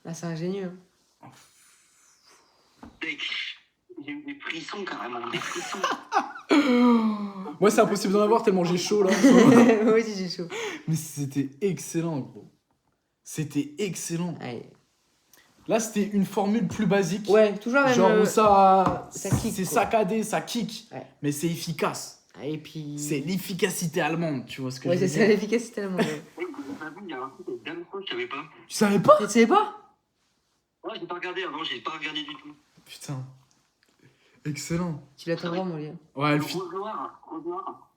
Là c'est ingénieux. Mec, j'ai eu des frissons carrément, des frissons. Moi, c'est impossible d'en avoir tellement j'ai chaud là. Moi aussi j'ai chaud. Mais c'était excellent, gros. C'était excellent. Allez. Là, c'était une formule plus basique. Ouais, toujours même. Genre où ça kick, c'est quoi. saccadé, ça kick. Ouais. Mais c'est efficace. Et puis. C'est l'efficacité allemande, tu vois ce que Ouais, je veux c'est ça dire. l'efficacité allemande. Ouais. Oui, il y a un truc avec Damso, je savais pas. Tu savais pas? Tu savais pas? Ouais, j'ai pas regardé avant, j'ai pas regardé du tout. Putain. Excellent. Tu l'attendras mon lien. Ouais, Le rose noir,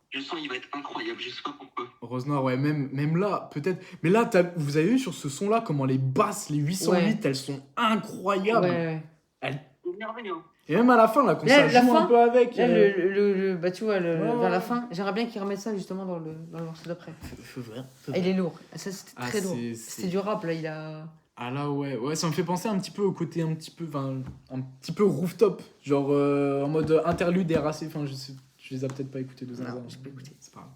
je sens il va être incroyable, je sais pas pourquoi. Rose Noir, ouais, même là, peut-être. Mais là, vous avez vu sur ce son-là comment les basses, les 808, Ouais. elles sont incroyables. Ouais. C'est merveilleux. Hein. Et même à la fin, là, quand Là, ça la joue un fin, peu avec. Là, bah tu vois, Ouais, vers ouais. la fin, j'aimerais bien qu'ils remettent ça justement dans le morceau d'après. Ah, il est lourd. Ah, ça c'était Ah, très lourd. c'est- C'était du rap là, il a. Ah là, ouais, ça me fait penser un petit peu au côté un petit peu rooftop. Genre en mode interlude et RAC. Enfin, je les ai peut-être pas écoutés de Zinzin. Non, j'ai pas écouté. C'est pas grave.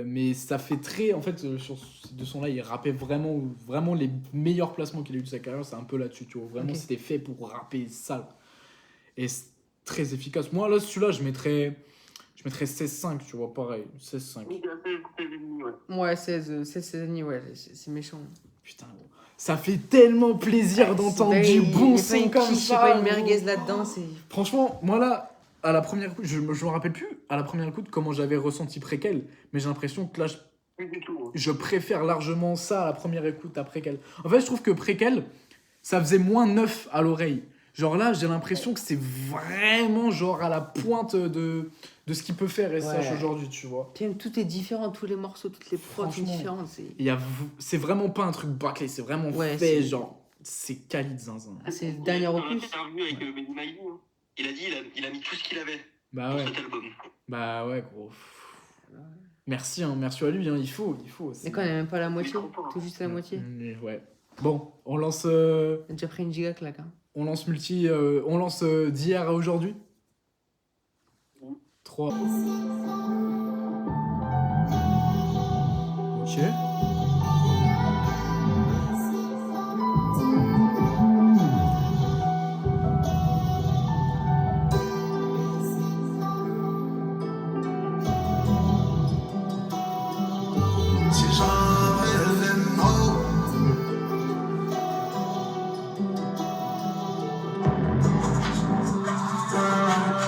Mais ça fait très. En fait, sur ces deux sons-là, il rappait vraiment les meilleurs placements qu'il a eu de sa carrière. C'est un peu là-dessus, tu vois. Vraiment, Ok. c'était fait pour rapper sale. Et c'est très efficace. Moi, là, celui-là, je mettrais 16-5, tu vois, pareil. 16-5. Oui, c'est ouais. Ouais, 16 années, ouais, c'est méchant. Putain, gros. Ça fait tellement plaisir d'entendre C'est du pas- bon y a pas son une comme quiche, ça. y a pas une gros. merguez là-dedans, c'est. Franchement, moi là, à la première écoute, je me rappelle plus à la première écoute comment j'avais ressenti Préquel, mais j'ai l'impression que là, Plus du tout. Hein. je préfère largement ça à la première écoute à Préquel. En fait, je trouve que Préquel, ça faisait moins neuf à l'oreille. Genre là, j'ai l'impression que c'est vraiment genre à la pointe de ce qu'il peut faire SCH Ouais. aujourd'hui, tu vois. Puis même, tout est différent, tous les morceaux, toutes les prods sont Franchement. différentes. C'est C'est vraiment pas un truc bâclé, c'est vraiment Ouais, fait, c'est- genre, c'est quali de zinzin. ah, c'est le dernier Dans opus. l'interview avec Benny Maïli, hein, il a dit il a mis tout ce qu'il avait Bah dans ouais, cet album. bah ouais, gros. Merci, hein, merci à lui, hein, il faut. Mais quand on est même pas à la moitié, trop fort. tout juste à la moitié. Ouais. Bon, on lance On a déjà pris une giga claque. Hein. d'hier à aujourd'hui. 3. Ok. Si j'avais les mots.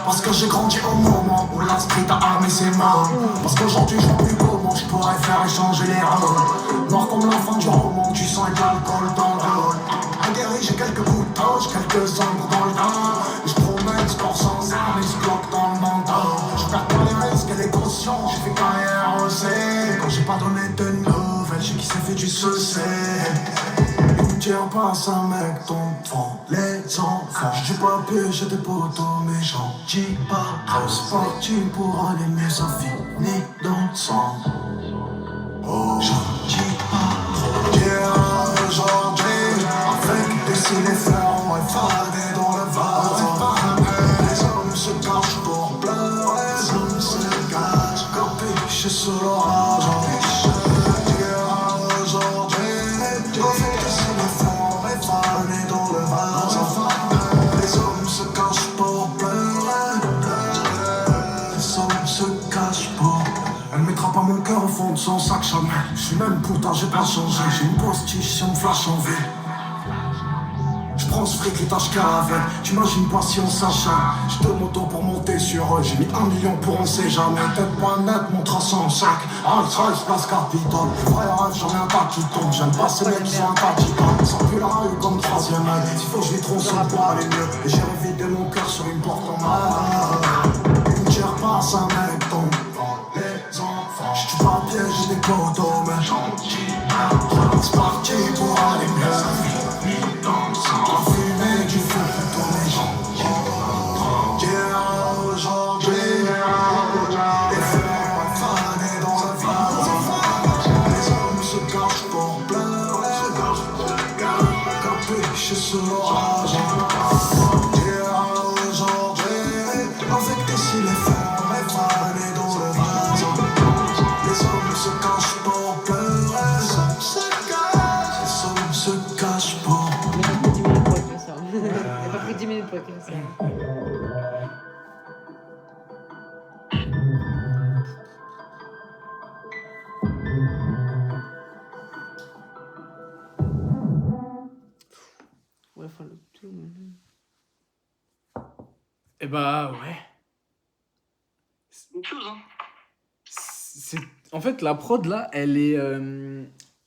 Parce que j'ai grandi au moment où la street a armé ses mains. Parce qu'aujourd'hui je vois plus comment je pourrais faire échanger les rôles. Noir comme la fin du roman, tu sens de l'alcool dans le rôle. Aguerri, j'ai quelques boutons, j'ai quelques ombres dans le temps. Je promets, sport sans armes et je bloque dans le menton. Je perds pas les risques et les cautions, j'ai fait carrière aussi. Quand j'ai pas donné de nouvelles, j'ai qui s'est fait du succès. Tire pas ça mec, ton devant les enfants. J'suis pas plus, j'ai des potos méchants. J'dis pas trop, c'est parti pour allumer, ça finit dans le sang. Oh, j'en dis pas trop. Hier aujourd'hui, avec des cinéphères, on est fadés dans le vase. Les hommes se cachent pour pleurer, les hommes se cachent. Capiche sous l'orage, hier aujourd'hui, avec des cinéphères, on est fadés dans le vase. Les hommes se cachent pour pleurer, les hommes se cachent pour. Elle mettra pas mon cœur au fond de son sac jamais. J'suis même putain, j'ai pas changé. J'ai une postiche si on me flash en ville. J'prends ce fric et tâche qu'avec. T'imagines pas si on s'achète. J'ai deux motos pour monter sur eux. J'ai mis 1 million pour on sait jamais. Tête pas net, mon trace en sac. Rolls-Royce, place Capitole. Frère, j'en ai un tas qui tombe. J'aime pas ces mecs qui sont un tas qui tombent. Sans plus la rue comme troisième œil. S'il faut que je les tronçonne pour aller mieux. Et j'ai révidé mon cœur sur une porte en main. Une tire passe, un mec tombe. Les enfants, j'tue pas piège, j'ai des potos, mais j'en dis pas. C'est parti pour aller mieux. La fumée du feu pour tourner, j'en dis pas. Hier, aujourd'hui, les fleurs fanés dans le vase. Les hommes les faire réfaner dans le vase. Les hommes se cachent pour pleurer. Les hommes se cachent pour. Il a pas pris 10 minutes pour écrire ça. Il a pas pris 10 minutes pour écrire ça. On va faire le tout. Et bah ouais. C'est une chose, hein. En fait, la prod là, elle est.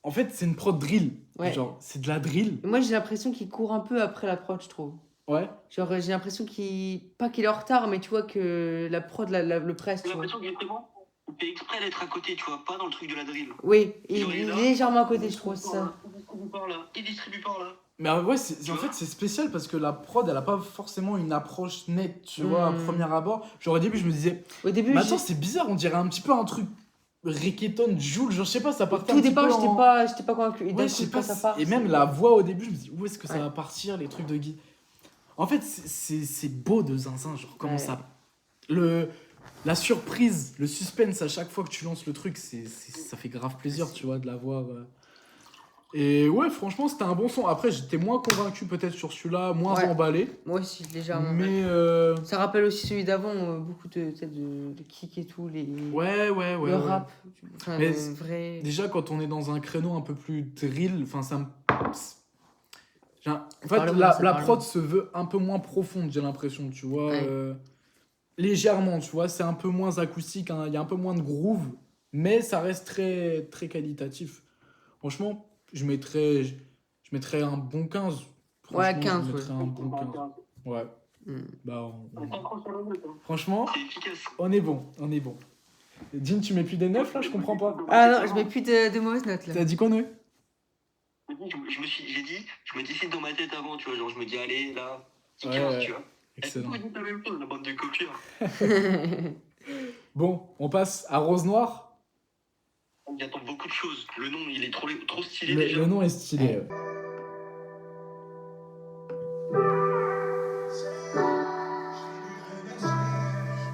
En fait, c'est une prod drill. Ouais. Genre, c'est de la drill. Moi, j'ai l'impression qu'il court un peu après la prod, je trouve. Ouais. Genre, j'ai l'impression qu'il. Pas qu'il est en retard, mais tu vois que la prod le presse. J'ai Tu vois. l'impression que justement, il fait exprès d'être à côté, tu vois, pas dans le truc de la drill. Oui, il Genre, est là, légèrement à côté, je trouve ça. Il distribue par là, il distribue par là. Mais ouais, en fait, c'est spécial parce que la prod, elle a pas forcément une approche nette, tu vois, à premier abord. Genre, au début, je me disais, Au début, mais attends, c'est bizarre, on dirait un petit peu un truc reggaeton, Joule, genre, je sais pas, ça partait un Tout petit départ, peu j'étais pas convaincu. Et Ouais, d'un je sais coup, pas, quand ça part. et même la voix au début, je me dis, où est-ce que ça Ouais. va partir, les trucs de Guy. En fait, c'est beau de Zinzin, genre, comment Ouais. ça. La surprise, le suspense à chaque fois que tu lances le truc, ça fait grave plaisir, tu vois, de l'avoir. Et ouais, franchement, c'était un bon son. Après, j'étais moins convaincu peut-être sur celui-là, moins Ouais. emballé. Moi aussi, légèrement. Mais Ça rappelle aussi celui d'avant, beaucoup de kick et tout, ouais. le rap. Enfin, Mais le vrai. déjà, quand on est dans un créneau un peu plus drill, enfin, ça me. En fait, Parle-moi, la parle-moi. prod se veut un peu moins profonde, j'ai l'impression, tu vois. Ouais. Légèrement, tu vois, c'est un peu moins acoustique, hein, il y a un peu moins de groove, mais ça reste très, très qualitatif. Franchement, je mettrais un bon 15. Ouais, Franchement, 15, je mettrais un bon 15. Ouais. Mm. Bah, On s'accroche sur le note, hein. franchement, C'est efficace. on est bon. Jean, tu mets plus des 9 là, je comprends pas. Ah non, je mets plus de mauvaises notes là. T'as dit quoi, Noé? Je me décide dans ma tête avant, tu vois, genre je me dis allez là, petit Ouais, 15, ouais. tu vois. Excellent. Et tout, la même chose, la bande de copieurs. Bon, on passe à Rose Noire. On y attend beaucoup de choses. Le nom, il est trop stylé Le, déjà. le nom est stylé.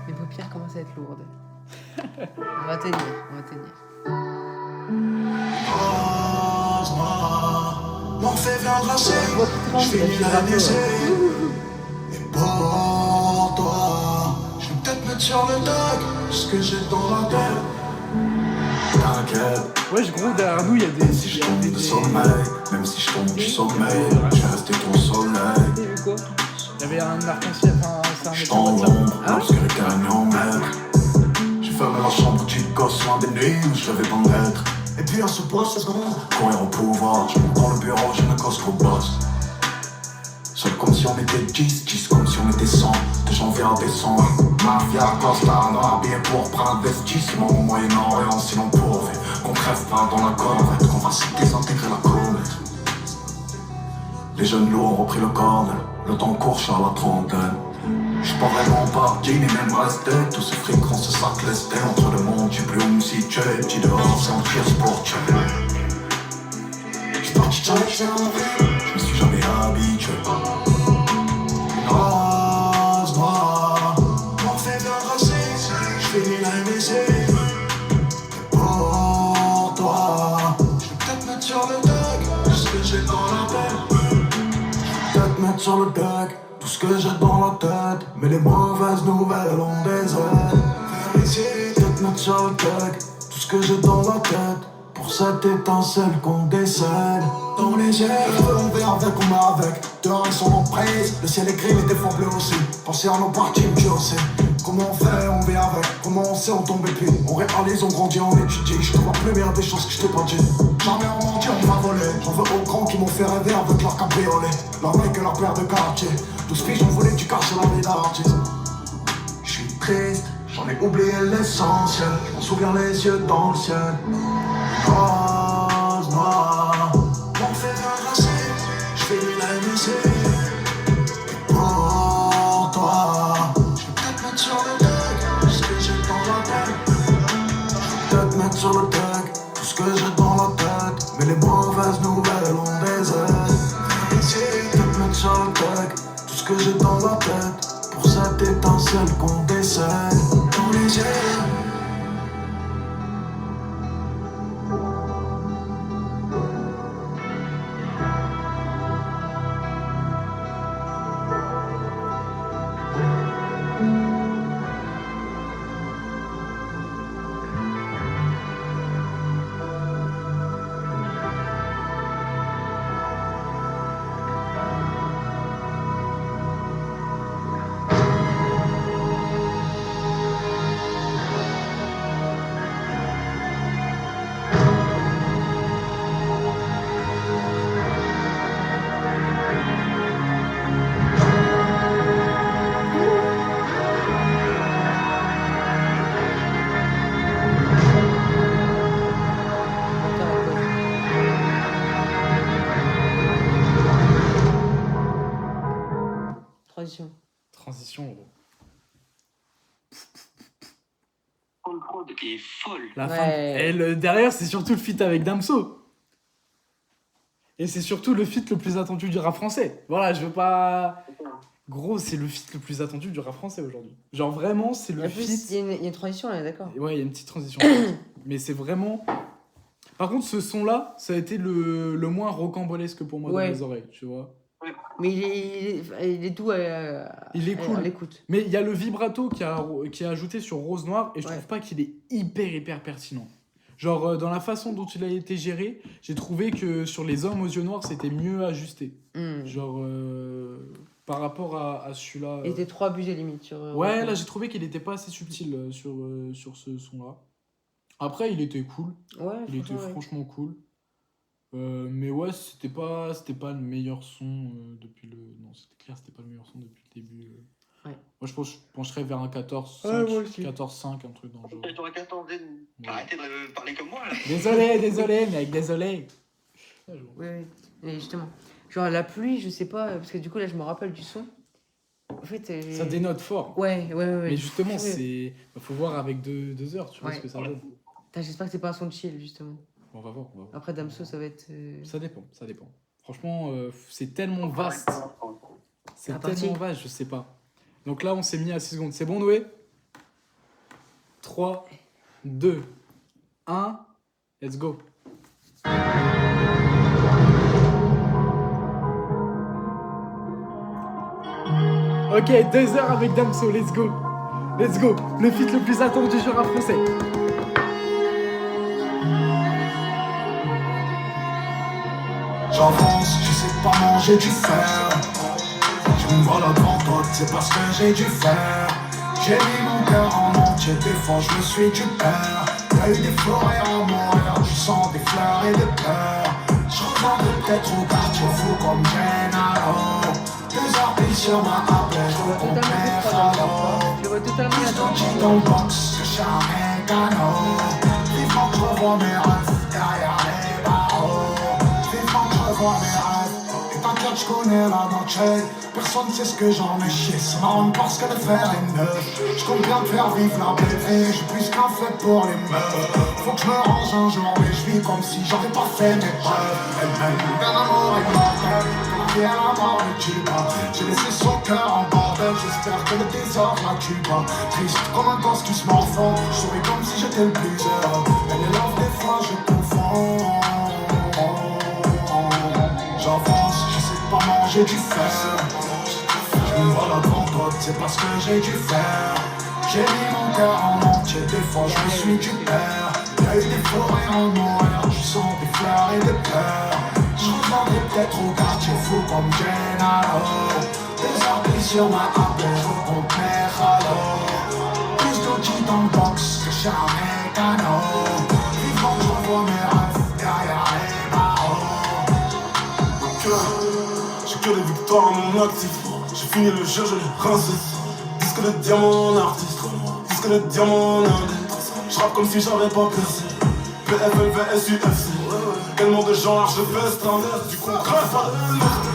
Mes paupières commencent à être lourdes. On va tenir. Rose noire, m'en fais bien glacer. voix qui tremble, Je vais la fille l'analyser. rappeur. Et pour toi, je vais peut-être mettre sur le deck ce que j'ai dans la tête. T'inquiète, Ouais, je gros derrière nous, il y a des. si je tombe de sommeil, même si je tombe du sommeil, je vais rester ton soleil. T'as vu quoi? Il y avait un arc-en-ciel, enfin, c'est un Je mec t'en en l'ombre, Ah ouais. l'obscurité en maître. J'ai fermé la chambre, petite gosse, loin des nuits où je devais pas mettre. Et puis à ce poste, courir au pouvoir, je monte dans le bureau, je ne cause qu'au boss. Seul comme si on était 10 comme si on était 100, de janvier à décembre. Mafia, Costa, noir, billet pour prendre investissement au Moyen-Orient, sinon pourvu qu'on crève pas dans la corvette, qu'on va se désintégrer la comète. Les jeunes lourds ont pris le corner, le temps court, je suis à la trentaine. J'suis pas vraiment parti, ni même resté. Tout ce fric, on se sac lesté. Entre le monde, j'suis plus où me situer. Petit dehors, sans tir sport, j'suis parti chercher un vrai. J'me suis jamais habitué. Rose noire, m'en fais bien raser. J'finis la MSC. Et pour toi, j'vais peut-être mettre sur le deck ce que j'ai dans la tête. Peut-être mettre sur le deck tout ce que j'ai dans la tête, mais les mauvaises nouvelles ont des ailes. Vérifier, peut-être mettre sur le deck tout ce que j'ai dans la tête, pour cette étincelle qu'on décèle. Dans les yeux, on verra avec ou met avec. Dehors ils sont en prise, le ciel est gris, les défauts bleus aussi. Pensez à nos parties, tu aussi. Comment on fait, on vit avec. Comment on sait, on tombe et puis on réalise, on grandit, on étudie. Je te vois plus bien des choses que je t'ai pas dit. Jamais on menti, on m'a volé. J'en veux aux grands qui m'ont fait rêver avec leur cabriolet. Leur mec et leur paire de quartier. 12 piges, on voulait du cash sur la vie d'artiste. J'suis triste, j'en ai oublié l'essentiel. J'm'en souviens les yeux dans le ciel. Rose noire, m'en fais bien raser. J'fais la MSC. Et pour toi, j'vais peut-être mettre sur le deck ce que j'ai dans la tête. J'vais peut-être mettre sur le deck tout ce que j'ai dans la tête, mais les mauvaises nouvelles ont des ailes. Vérifier, peut-être mettre sur le deck tout ce que j'ai dans la tête, pour cette étincelle qu'on décèle dans les yeux. Transition. Transition, gros. Paul Prod est folle. La Ouais. fin. Et derrière, c'est surtout le feat avec Damso. Et c'est surtout le feat le plus attendu du rap français. Voilà, je veux pas. Gros, c'est le feat le plus attendu du rap français aujourd'hui. Genre vraiment, c'est En le plus, feat. il y a une transition là, d'accord. Ouais, il y a une petite transition. Mais c'est vraiment. Par contre, ce son-là, ça a été le moins rocambolesque pour moi Ouais. dans les oreilles, tu vois. Mais il est doux Il est cool. à l'écoute. Mais il y a le vibrato qui est ajouté sur Rose Noire et je Ouais. trouve pas qu'il est hyper pertinent. Genre, dans la façon dont il a été géré, j'ai trouvé que sur Les Hommes aux yeux noirs, c'était mieux ajusté. Genre, par rapport à celui-là. Il était trop abusé limite sur. Ouais, là, j'ai trouvé qu'il était pas assez subtil sur ce son-là. Après, il était cool. Ouais, Il était franchement, ouais. franchement cool. Mais ouais, c'était pas le meilleur son depuis le. Non, c'était clair, c'était pas le meilleur son depuis le début. Ouais. Moi, je pencherais vers un 14-5, Ouais, moi aussi. 14-5, un truc dans le genre. J'aurais 14 ans. Arrêtez de parler comme moi là. Désolé, mec, désolé. Ouais. Et justement. Genre la pluie, je sais pas, parce que du coup là, je me rappelle du son. En fait. Ça dénote fort. Ouais. Mais justement, Ouais. c'est. Faut voir avec 2 heures, tu vois Ouais. ce que ça donne. Putain, j'espère que c'est pas un son de chill, justement. On va voir. Après Damso, ça va être. Ça dépend. Franchement, c'est tellement vaste. C'est La partie. tellement vaste, je sais pas. Donc là, on s'est mis à 6 secondes. C'est bon, Noé 3, 2, 1, let's go. Ok, 2 heures avec Damso, let's go. Let's go. Le feat le plus attendu du rap français. J'avance, je sais pas manger du fer. Je me vois là devant toi, c'est parce que j'ai dû faire. J'ai mis mon cœur en entier, des fois je me suis du père. Y'a eu des forêts en Montréal, du sang, des fleurs et des pleurs. Je revends peut-être au quartier fou comme Gennaro. 2 heures pile sur ma appel, je Je vois compte totalement mes ce problème. ralos. Je vois totalement Plus la de transition. dans le box que chez un mécano. Vivement que je revois mes rêves derrière les barreaux. Vivement que je revois mes rêves. Et t'inquiète, je connais la noche. Personne sait ce que j'en ai chié. C'est marrant parce que le fer est neuf. Je compte bien faire vivre la bébé. J'ai plus qu'un fait pour les meufs. Faut que je me range un jour, mais je vis comme si j'avais pas fait mes preuves. Elle m'aime d'un amour immortel. Et à la mort de Cuba. J'ai laissé son cœur en bordel. J'espère que le désordre la Cuba. Triste comme un gosse qui se morfond. Je souris comme si j'étais le plus heureux. Elle est love, des fois je confonds. J'avance, je sais pas manger du fer. Je me vois là devant toi, c'est parce que j'ai dû faire. J'ai mis mon cœur en entier, des fois je me suis du père. Y'a eu des forêts en Montréal, du sang, des fleurs et des pleurs. Je reviendrai peut-être au quartier fou comme Gennaro. 2 heures pris sur ma appel, je compte mes ralos. Plus d'outils dans le box que chez un mécano. Vivant que je revois mes rêves derrière les barreaux. J'ai que les victoires à mon actif. J'ai fini le jeu, je l'ai rincé. Disque de diamant en artiste. Disque de diamant en indice. J'rappe comme si j'avais pas percé. PFL, VS, UFC. Tellement de gens large veste, inverse. Du concret, pas de liberté.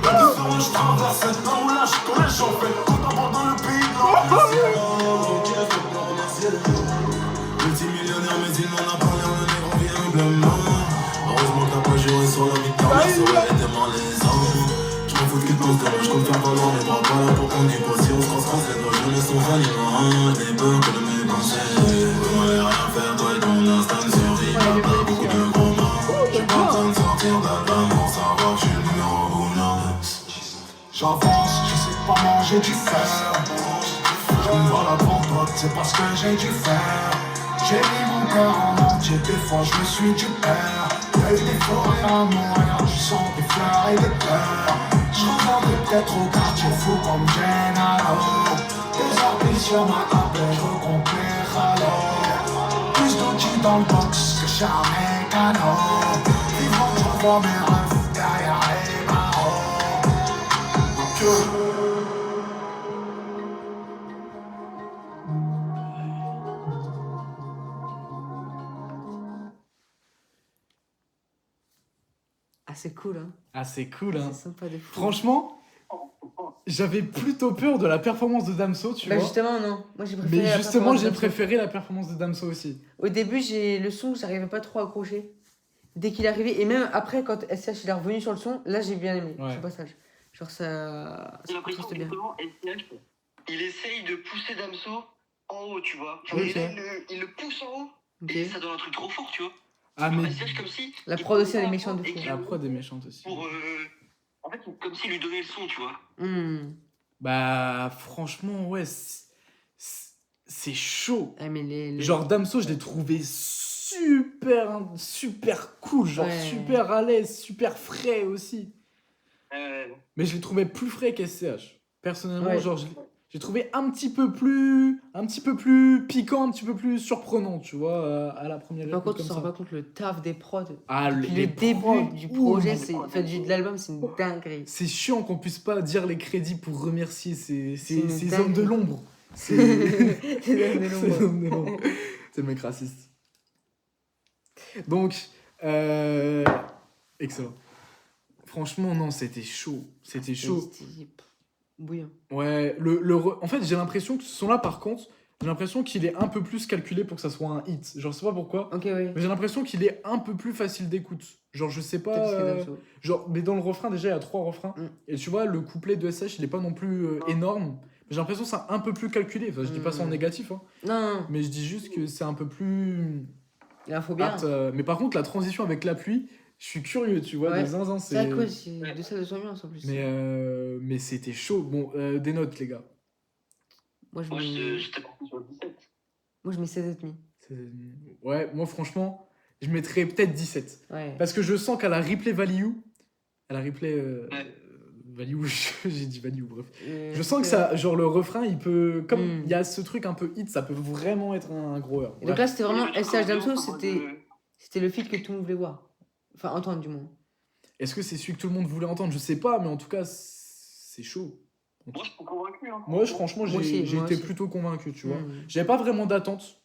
La différence, je traverse. Là où là, je connais, j'en fais. Tout d'abord dans le pays de multimillionnaire, mais il n'en a pas l'air, le négro vient humblement. Heureusement que t'as pas juré sur la victoire, mais ça aurait été malaisant. Je m'en fous de qui pense, je compte faire valoir mes bras, pas là pour qu'on dit pas si on se cœur que de mes pensées. Ouais, rien faire, toi et ton instinct de survie. Pas beaucoup de gros mots. J'suis pas en train de sortir d'album pour savoir que j'suis le numéro 1. J'avance, j'essaie de pas manger du fer. Je me vois la devant toi, c'est parce que j'ai du fer. J'ai mis mon cœur en entier, des fois je me suis du père. Y'a eu des forêts à Montréal, je sens des fleurs et des pleurs. Je reviendrai peut-être au quartier fou comme Gennaro. Des orbites sur ma table, je recompte les râles. Plus d'outils dans le box que chez un mécano. Vivant, je vois mes rêves derrière les barreaux. Ah, c'est cool, hein. Ah, c'est cool, hein. C'est sympa de fou. Franchement, j'avais plutôt peur de la performance de Damso, tu Bah, vois. justement, non. Moi, j'ai préféré. Mais la justement, performance j'ai de- préféré la performance de Damso aussi. Au début, le son, j'arrivais pas trop à accrocher. Dès qu'il est arrivé, et même après, quand SCH il est revenu sur le son, là, j'ai bien aimé Ouais. ce passage. Genre, ça. J'ai l'impression C'était que bien. justement, SCH, il essaye de pousser Damso en haut, tu vois. Ok. Et là, il le pousse en haut Ok. et ça donne un truc trop fort, tu vois. Ah, Genre, mais SCH comme si. La il prod aussi, prenait elle est un méchante son de et fou. qu'il la le prod est méchante aussi. pour, en fait, comme s'il lui donnait le son, tu vois. Bah, franchement, ouais, c'est chaud. Ah, mais Genre, Damso, je l'ai trouvé super cool, genre Ouais. super à l'aise, super frais aussi. Mais je l'ai trouvé plus frais qu'SCH. Personnellement, Ouais. genre, j'ai trouvé un petit peu plus piquant, un petit peu plus surprenant, tu vois, à la première Par écoute contre, on comme se rend ça. pas compte le taf des prods. Ah, Depuis les le début prods, du ouh, projet, de l'album, c'est une dinguerie. C'est chiant qu'on puisse pas dire les crédits pour remercier ces une hommes de dinguerie. l'ombre. C'est C'est de c'est l'homme de l'ombre. C'est le mec raciste. Donc, excellent. Franchement, non, c'était chaud. C'était chaud. Bouillant. Ouais, en fait, j'ai l'impression que ce son-là, par contre, j'ai l'impression qu'il est un peu plus calculé pour que ça soit un hit. Genre, je sais pas pourquoi, Ok, oui. mais j'ai l'impression qu'il est un peu plus facile d'écoute. Genre, je sais pas. Peut-être que Damso. Genre, mais dans le refrain, déjà, il y a 3 refrains. Mm. Et tu vois, le couplet de SH, il est pas non plus énorme. Mais j'ai l'impression que c'est un peu plus calculé. Enfin, je dis pas ça en Mm. négatif, hein, Non, mais je dis juste que c'est un peu plus. il en faut bien. apte, mais par contre, la transition avec la pluie, je suis curieux, tu vois, Ouais. de zinzin. C'est cool, c'est de ça de son ambiance en plus. Mais c'était chaud. Bon, des notes, les gars. Moi, je Moi, mets, j'étais parti sur 17. moi, je mets 16,5. Ouais, moi, franchement, je mettrais peut-être 17. Ouais. Parce que je sens qu'à la replay value. À la replay. Ouais. Value, j'ai dit value, bref. Je sens que ça, genre le refrain, il peut. Comme il y a ce truc un peu hit, ça peut vraiment être un gros heure. Et donc là, c'était vraiment Et le SCH Damso, ambiance en mode, c'était le feat que tout le monde voulait voir. Enfin, entendre du moins. Est-ce que c'est celui que tout le monde voulait entendre? Je sais pas, mais en tout cas, c'est chaud. Moi, je suis convaincu. Hein. Moi, franchement, Moi aussi, j'ai moi été aussi. plutôt convaincu, tu vois. Mm. J'avais pas vraiment d'attente.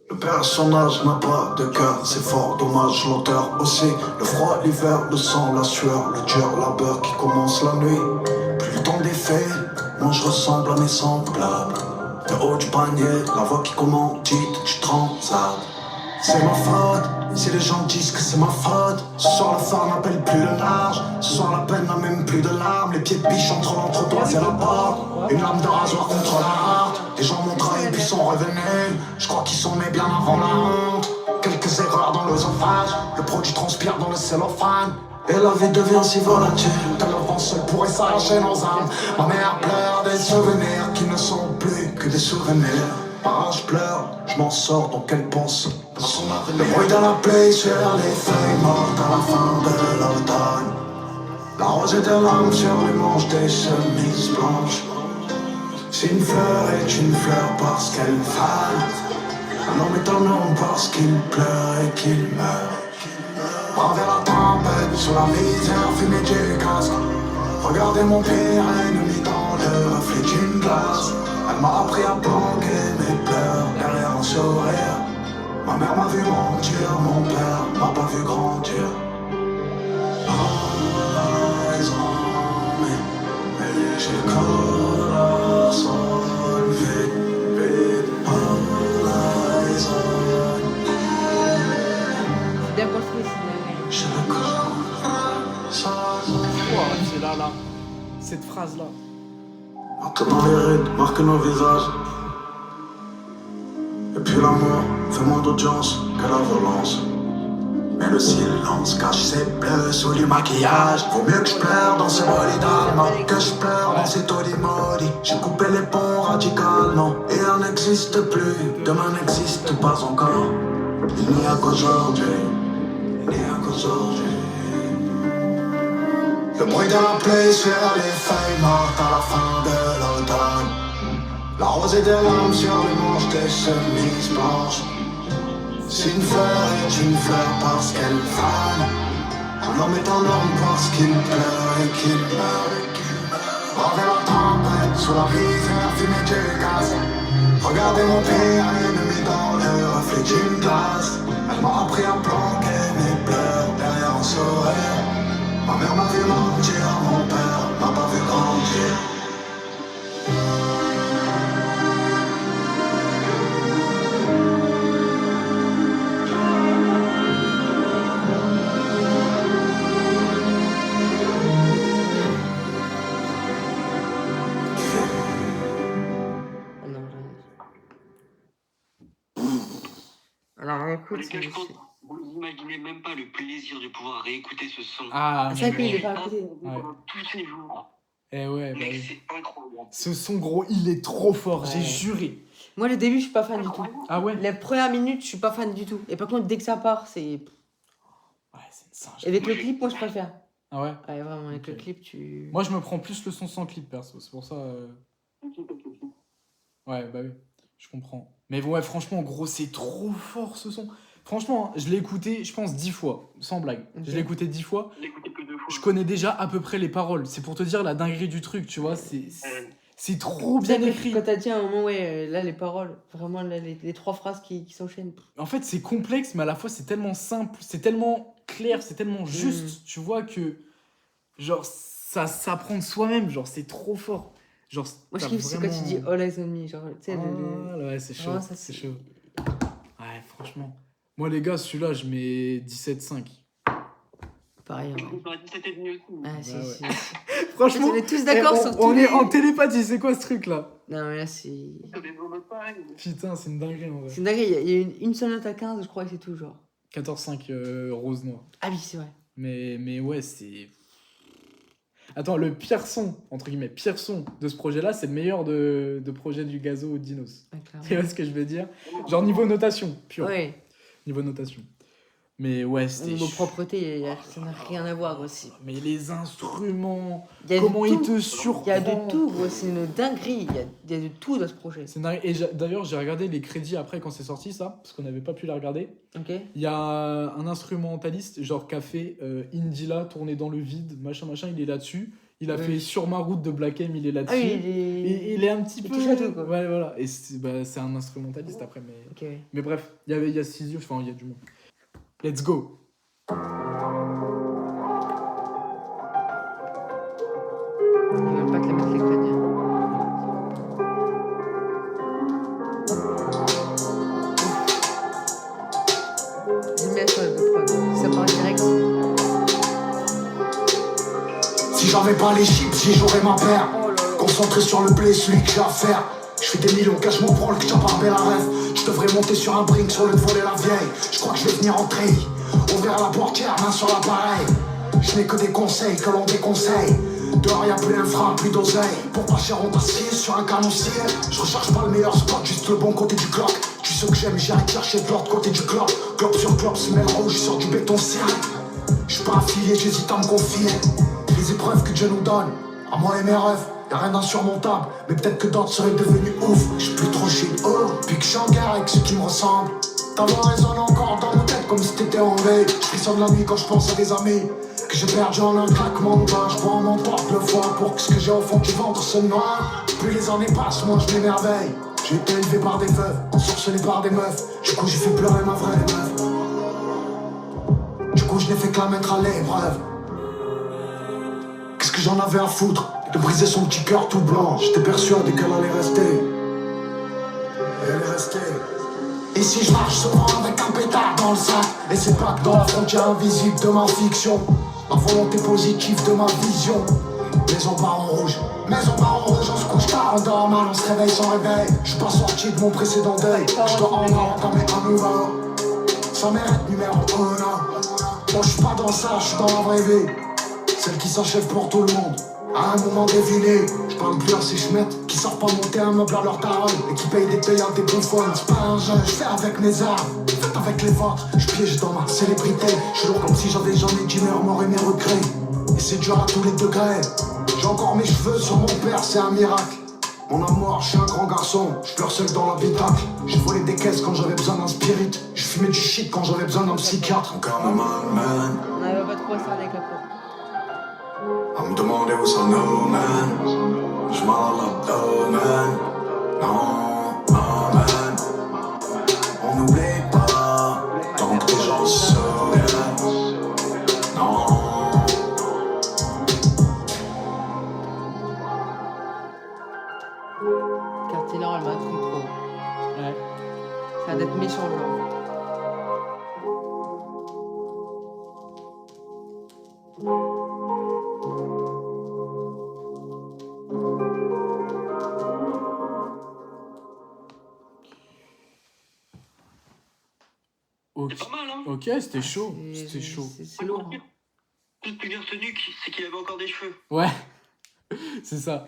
Le personnage n'a pas de cœur, c'est fort dommage, l'auteur aussi. Le froid, l'hiver, le sang, la sueur, le dur labeur qui commence la nuit. Plus le temps défile, moi je ressemble à mes semblables. Le haut du panier, la voix qui commandite, je transade. C'est ma faute, si les gens disent que c'est ma faute. Ce soir le phare n'appelle plus le large. Ce soir la peine n'a même plus de larmes. Les pieds de biche entre l'entreprise et la porte. Une lame de rasoir contre la harte. Les gens m'ont trahi puis sont revenus. Je crois qu'ils sont nés bien avant la honte. Quelques erreurs dans l'œsophage. Le produit transpire dans le cellophane. Et la vie devient si volatile que le vent seul pourrait s'arracher nos âmes. Ma mère pleure des souvenirs qui ne sont plus que des souvenirs. Parents, je pleure, je m'en sors donc elle pense à son avenir. Le bruit de la pluie sur les feuilles mortes à la fin de l'automne. La rosée de l'âme sur les manches des chemises blanches. Si une fleur est une fleur parce qu'elle fane, un homme est un homme parce qu'il pleure et qu'il meurt. Braver la tempête sous la visière fumée du casque. Regardez mon pire ennemi dans le reflet d'une glace. Elle m'a appris à planquer mes pleurs derrière un sourire. Ma mère m'a vu mentir, mon père m'a pas vu grandir. All eyes on me, mais j'ai le corps sans vide, vide. All eyes on me, Bien construit, c'est j'ai le corps sans vide. Wow, c'est là. Cette phrase-là. Maintenant les rides marquent nos visages. Et puis l'amour fait moins d'audience que la violence. Mais le silence cache ses bleus sous du maquillage. Vaut mieux que je pleure dans ce bolide allemand que je pleure dans ces taudis maudits. J'ai coupé les ponts radicalement et rien n'existe plus. Demain n'existe pas encore. Il n'y a qu'aujourd'hui. Il n'y a qu'aujourd'hui. Le bruit de la pluie sur les feuilles mortes à la fin de l'automne. La rosée des larmes sur les manches des chemises blanches. Si une fleur est une fleur parce qu'elle fane, un homme est un homme parce qu'il pleure et qu'il meurt. Regardez la tempête sous la rivière fumée du gaz. Regardez mon pire ennemi dans le reflet d'une glace. Elle m'a appris à planquer mes pleurs derrière un sourire. Ma mère m'a vu mentir, mon père m'a pas vu grandir. Alors écoute, Les gars, je pense, vous n'imaginez même pas le plaisir de pouvoir réécouter ce son. Ah, c'est vrai mais qu'il est ouais. pas à côté. Pendant tous ces jours. Eh ouais, bah Mec, oui. c'est incroyable. Ce son, gros, il est trop fort, j'ai Ouais. juré. Moi, le début, je suis pas fan du tout. Ah ouais? Les premières minutes, je suis pas fan du tout. Et par contre, dès que ça part, c'est. Ouais, c'est une singe. Et avec le clip, moi, je préfère. Ah ouais? Ouais, vraiment, avec Ok. le clip, tu. Moi, je me prends plus le son sans clip, perso. C'est pour ça. Ouais, bah oui, je comprends. Mais ouais, franchement, gros, c'est trop fort ce son. Franchement, je l'ai écouté, je pense, 10 fois, sans blague. Ok. Je l'ai écouté 10 fois. Je l'ai écouté que 2 fois. Je connais déjà à peu près les paroles. C'est pour te dire la dinguerie du truc, tu vois. C'est trop bien écrit. Quand t'as dit à un moment, ouais, là, les paroles, vraiment, là, les trois phrases qui s'enchaînent. En fait, c'est complexe, mais à la fois, c'est tellement simple, c'est tellement clair, c'est tellement juste, tu vois, que genre, ça s'apprend de soi-même, genre, c'est trop fort. Genre, Moi, je t'as kiffe, c'est quand tu dis vraiment- All Eyes on Me, genre, tu sais, Ah, ouais, c'est chaud, Ouais, ça, c'est c'est- chaud. Ouais, franchement. Moi, les gars, celui-là, je mets 17,5. pareil. Je Ouais. vous aurais dit c'était mieux aussi. Ah, si, ouais. si. Franchement, On est tous d'accord eh, sur on tous est les- en télépathie, c'est quoi ce truc-là? Non, mais là, c'est. Ça fait vraiment pareil. Putain, c'est une dinguerie, en vrai. C'est dingue, il y a une seule note à 15, je crois que c'est tout, genre. 14,5 rose noir. Ah oui, c'est vrai. Mais ouais, c'est... Attends, le pire son, entre guillemets, pire son de ce projet-là, c'est le meilleur de projet du Gazo ou Dinos. Ouais, clairement. Tu vois ce que je veux dire? Genre niveau notation, pur. Ouais, Niveau notation. Mais ouais, c'était... niveau propreté, ça n'a rien à voir aussi. Mais les instruments, Il y a comment de ils tout. te surprennent. Il y a de tout, gros, c'est une dinguerie. Il y a de tout dans ce projet. C'est dingue. Et d'ailleurs, j'ai regardé les crédits après quand c'est sorti, ça, parce qu'on n'avait pas pu la regarder. Ok? Il y a un instrumentaliste, genre Café, Indila, tourné dans le vide, machin, il est là-dessus. Il a Ouais. fait Sur ma route de Black M, il est Ah là-dessus. oui, Il est un petit il peu. touche à tout, quoi. Ouais, voilà. Et c'est un instrumentaliste après. Ok, ouais. Mais bref, il y a Sizio, enfin, il y a du monde. Let's go. Ils veulent pas te la mettre les crâniens. J'aime bien ça, le prod. Ça part direct. Si j'avais pas les chips, j'y jouerais ma paire. Oh là là. Concentré sur le blé, celui que j'ai à faire. Je fais des millions, cache mon branle, que t'as pas la rêve. Je devrais monter sur un brink sur le de voler la vieille. Je crois que je vais venir entrer. Ouvrir la portière, main sur l'appareil. Je n'ai que des conseils que l'on déconseille. Dehors y'a plus d'infra, plus d'oseille. Pour pas cher on t'assied sur un canoncier. Je recherche pas le meilleur spot, juste le bon côté du clock. Tu sais que j'aime, j'irai chercher de l'autre côté du clock. Clope sur clope, semelle rouge sur du béton ciré. J'suis pas affilié, j'hésite à me confier. Les épreuves que Dieu nous donne, à moi et mes rêves, y'a rien d'insurmontable. Mais peut-être que d'autres seraient devenus ouf. J'suis plus trop chez oh, puis que j'suis en guerre avec ceux qui me ressemblent. Ta voix résonne encore dans ma tête comme si t'étais en veille. J'frissonne la nuit quand j'pense à des amis que j'ai perdu en un claquement de doigts. J'prends en emporte le foie pour que ce que j'ai au fond du ventre se noie. Plus les années passent, moins je m'émerveille. J'ai été élevé par des veuves, ensorcelé par des meufs. Du coup j'ai fait pleurer ma vraie meuf. Du coup je n'ai fait que la mettre à l'épreuve. Qu'est-ce que j'en avais à foutre de briser son petit cœur tout blanc. J'étais persuadé qu'elle allait rester. Et elle est restée. Ici je marche souvent avec un pétard dans le sac. Et c'est pas que dans la frontière invisible de ma fiction, la volonté positive de ma vision. Maison baron rouge, on se couche tard, on dort mal, on se réveille sans réveil. Je suis pas sorti de mon précédent deuil, je dois en entamer un nouveau. Ça mérite numéro 1. Moi je suis pas dans ça, je suis dans la vraie vie. Celle qui s'achève pour tout le monde. À un moment défilé, je parle plus à ces schmettes qui savent pas monter un meuble à leur daronne et qui payent des payants des bouffons. C'est pas un jeu, je fais avec mes armes, faites avec les vôtres. Je piège dans ma célébrité, je suis lourd comme si j'avais jamais dit mes remords et mes regrets. Et c'est dur à tous les degrés. J'ai encore mes cheveux sur mon père, c'est un miracle. Mon amour, je suis un grand garçon, je pleure seul dans l'habitacle. J'ai volé des caisses quand j'avais besoin d'un spirit. Je fumais du shit quand j'avais besoin d'un psychiatre. Encore man, man. On n'arrive pas trop à ça avec la prod. À me demander où ça nous mène. Je m'en l'abdomen. Non, amen. On n'oublie pas tant que les gens se souviennent. Non. Quartier Nord, elle m'a trop trop. Ouais. Ça va être méchant, genre. Ok, C'est pas mal, hein. ok, c'était chaud. C'est- C'était chaud. C'est lourd. Hein. Tout plus bien tenu, c'est qu'il avait encore des cheveux. Ouais, c'est ça.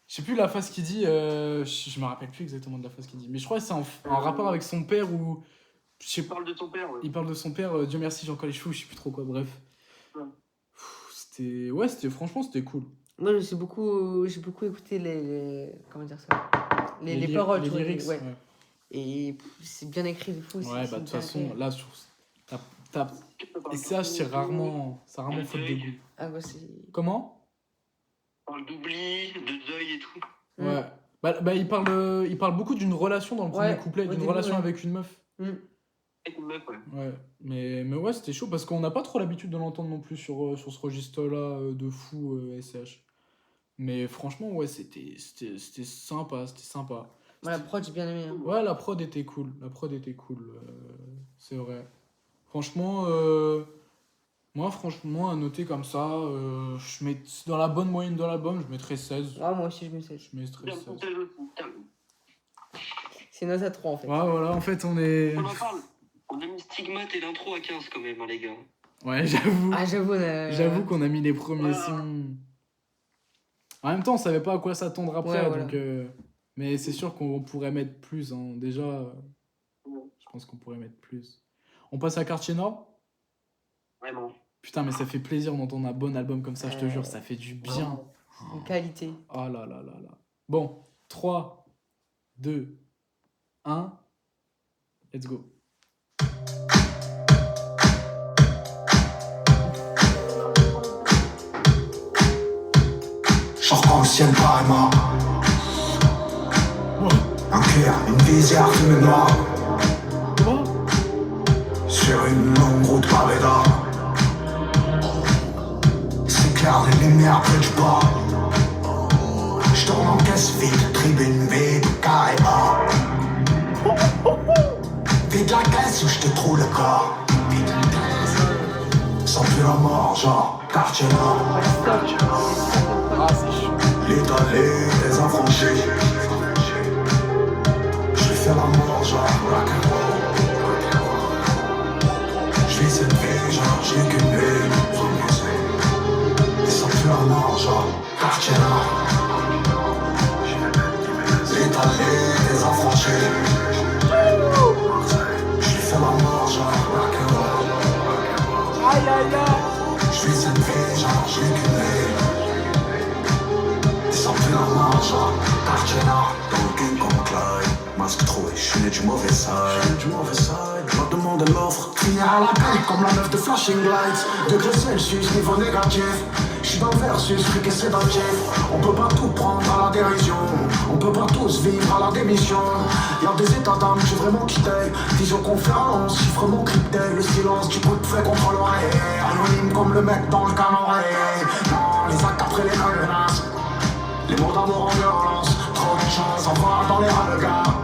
Je sais plus la phrase qu'il dit, je me rappelle plus exactement de la phrase qu'il dit, mais je crois que c'est en rapport avec son père ou. Je sais Tu pas. parles de ton père, ouais. Il parle de son père, Dieu merci, j'ai encore les cheveux, je sais plus trop quoi, bref. Ouais. C'était. Ouais, franchement, c'était cool. Moi, j'ai beaucoup écouté comment dire ça? Les paroles, les tu vois, lyrics. ouais. Et c'est bien écrit de fou. Ouais, bah de toute façon, là, sur. Et ça, c'est rarement faute de goût. Ah, ouais, c'est. Comment? On parle d'oubli, de deuil et tout. Ouais. Bah, il parle beaucoup d'une relation dans le premier Ouais, couplet, au d'une début, relation ouais. avec une meuf. Et une meuf, ouais. Ouais, mais ouais, c'était chaud parce qu'on n'a pas trop l'habitude de l'entendre non plus sur ce registre-là de fou SCH. Mais franchement, ouais, c'était sympa, c'était sympa. Ouais, la prod, j'ai bien aimé. Hein. Ouais, la prod était cool, c'est vrai. Franchement, moi, franchement, à noter comme ça, je mets dans la bonne moyenne de l'album, je mettrais 16. Ah, moi aussi, je me sais. Je mettrais Bien, 16. pour tel aussi. Tiens. C'est une note à 3 en fait. Ouais, voilà, en fait, on est. On en parle. On a mis Stigmate et l'intro à 15 quand même, hein, les gars. Ouais, j'avoue. Ah, j'avoue, J'avoue qu'on a mis les premiers Voilà. sons. En même temps, on savait pas à quoi s'attendre après, Ouais, voilà. donc. Mais c'est sûr qu'on pourrait mettre plus. Hein. Déjà, je pense qu'on pourrait mettre plus. On passe à Quartier Nord. Vraiment. Putain, mais ça fait plaisir d'entendre un bon album comme ça, je te jure, ça fait du bien. Une qualité. Oh là là là là. Bon, 3, 2, 1. Let's go. Genre quand le ciel paraît mort. Un clair, une visière fumée noire. Sur une longue route pavée d'or. C'est clair, les lumières près du port. Je tourne en caisse vide, tribune vide, carré or. Vide la caisse où je te trouve le corps. Sans plus la mort, genre Quartier Nord. Ah, c'est chaud. L'étalé des affranchis. Je vais faire la mort, genre rock'n'roll. Je vis cette vie, genre j'ai qu'une vie. Et sans plus la mort, genre Quartier Nord. L'étalé des affranchis. Je vais faire la mort, genre rock'n'roll. Je vis cette vie, genre j'ai qu'une vie. Sans plus la marge, Quartier Nord. Dans le game comme Clyde, masque troué, je suis né du mauvais side. Je me demande l'offre. Finir à la caille comme la meuf de Flashing Lights. Degré Celsius, niveau négatif. Je suis dans le versus, fric et sédatif. On peut pas tout prendre à la dérision. On peut pas tous vivre à la démission. Y'a des états d'âme, j'ai vraiment quitté. Visioconférence, chiffrement crypté. Le silence du coup de fait contre l'oreille. Anonyme comme le mec dans le canon. Non, les actes après les menaces. Les mots d'amour en violence, trop de chance, on va dans les regards.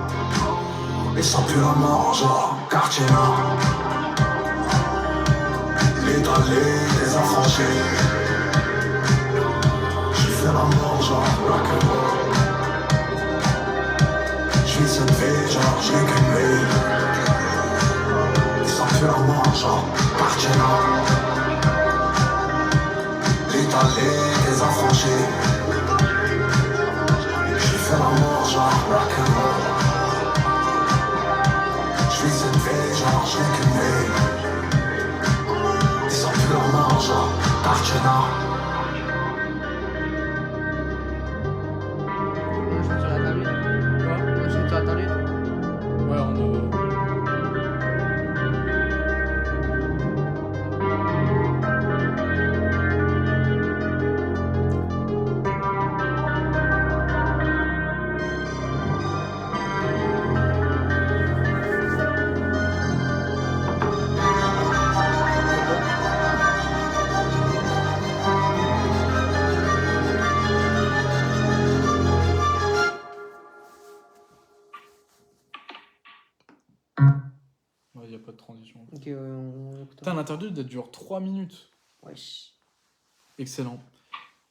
Et sans plus la mort, genre Quartier Nord. L'étalé des affranchis. J'ai fais la mort genre rock'n'roll. J'vis cette vie genre j'ai qu'une vie. Ça fait la mort genre Barcelone. L'Italie des affranchis. J'ai fait la mort genre rock'n'roll. J'vis cette vie genre j'ai qu'une vie. Ça fait la mort genre Barcelone. On chante sur l'interlude. On chante sur l'interlude. Ouais, on a... Ouais, y a pas de transition. Ok, on écoute. Putain, l'interlude elle dure 3 minutes. Wesh. Excellent.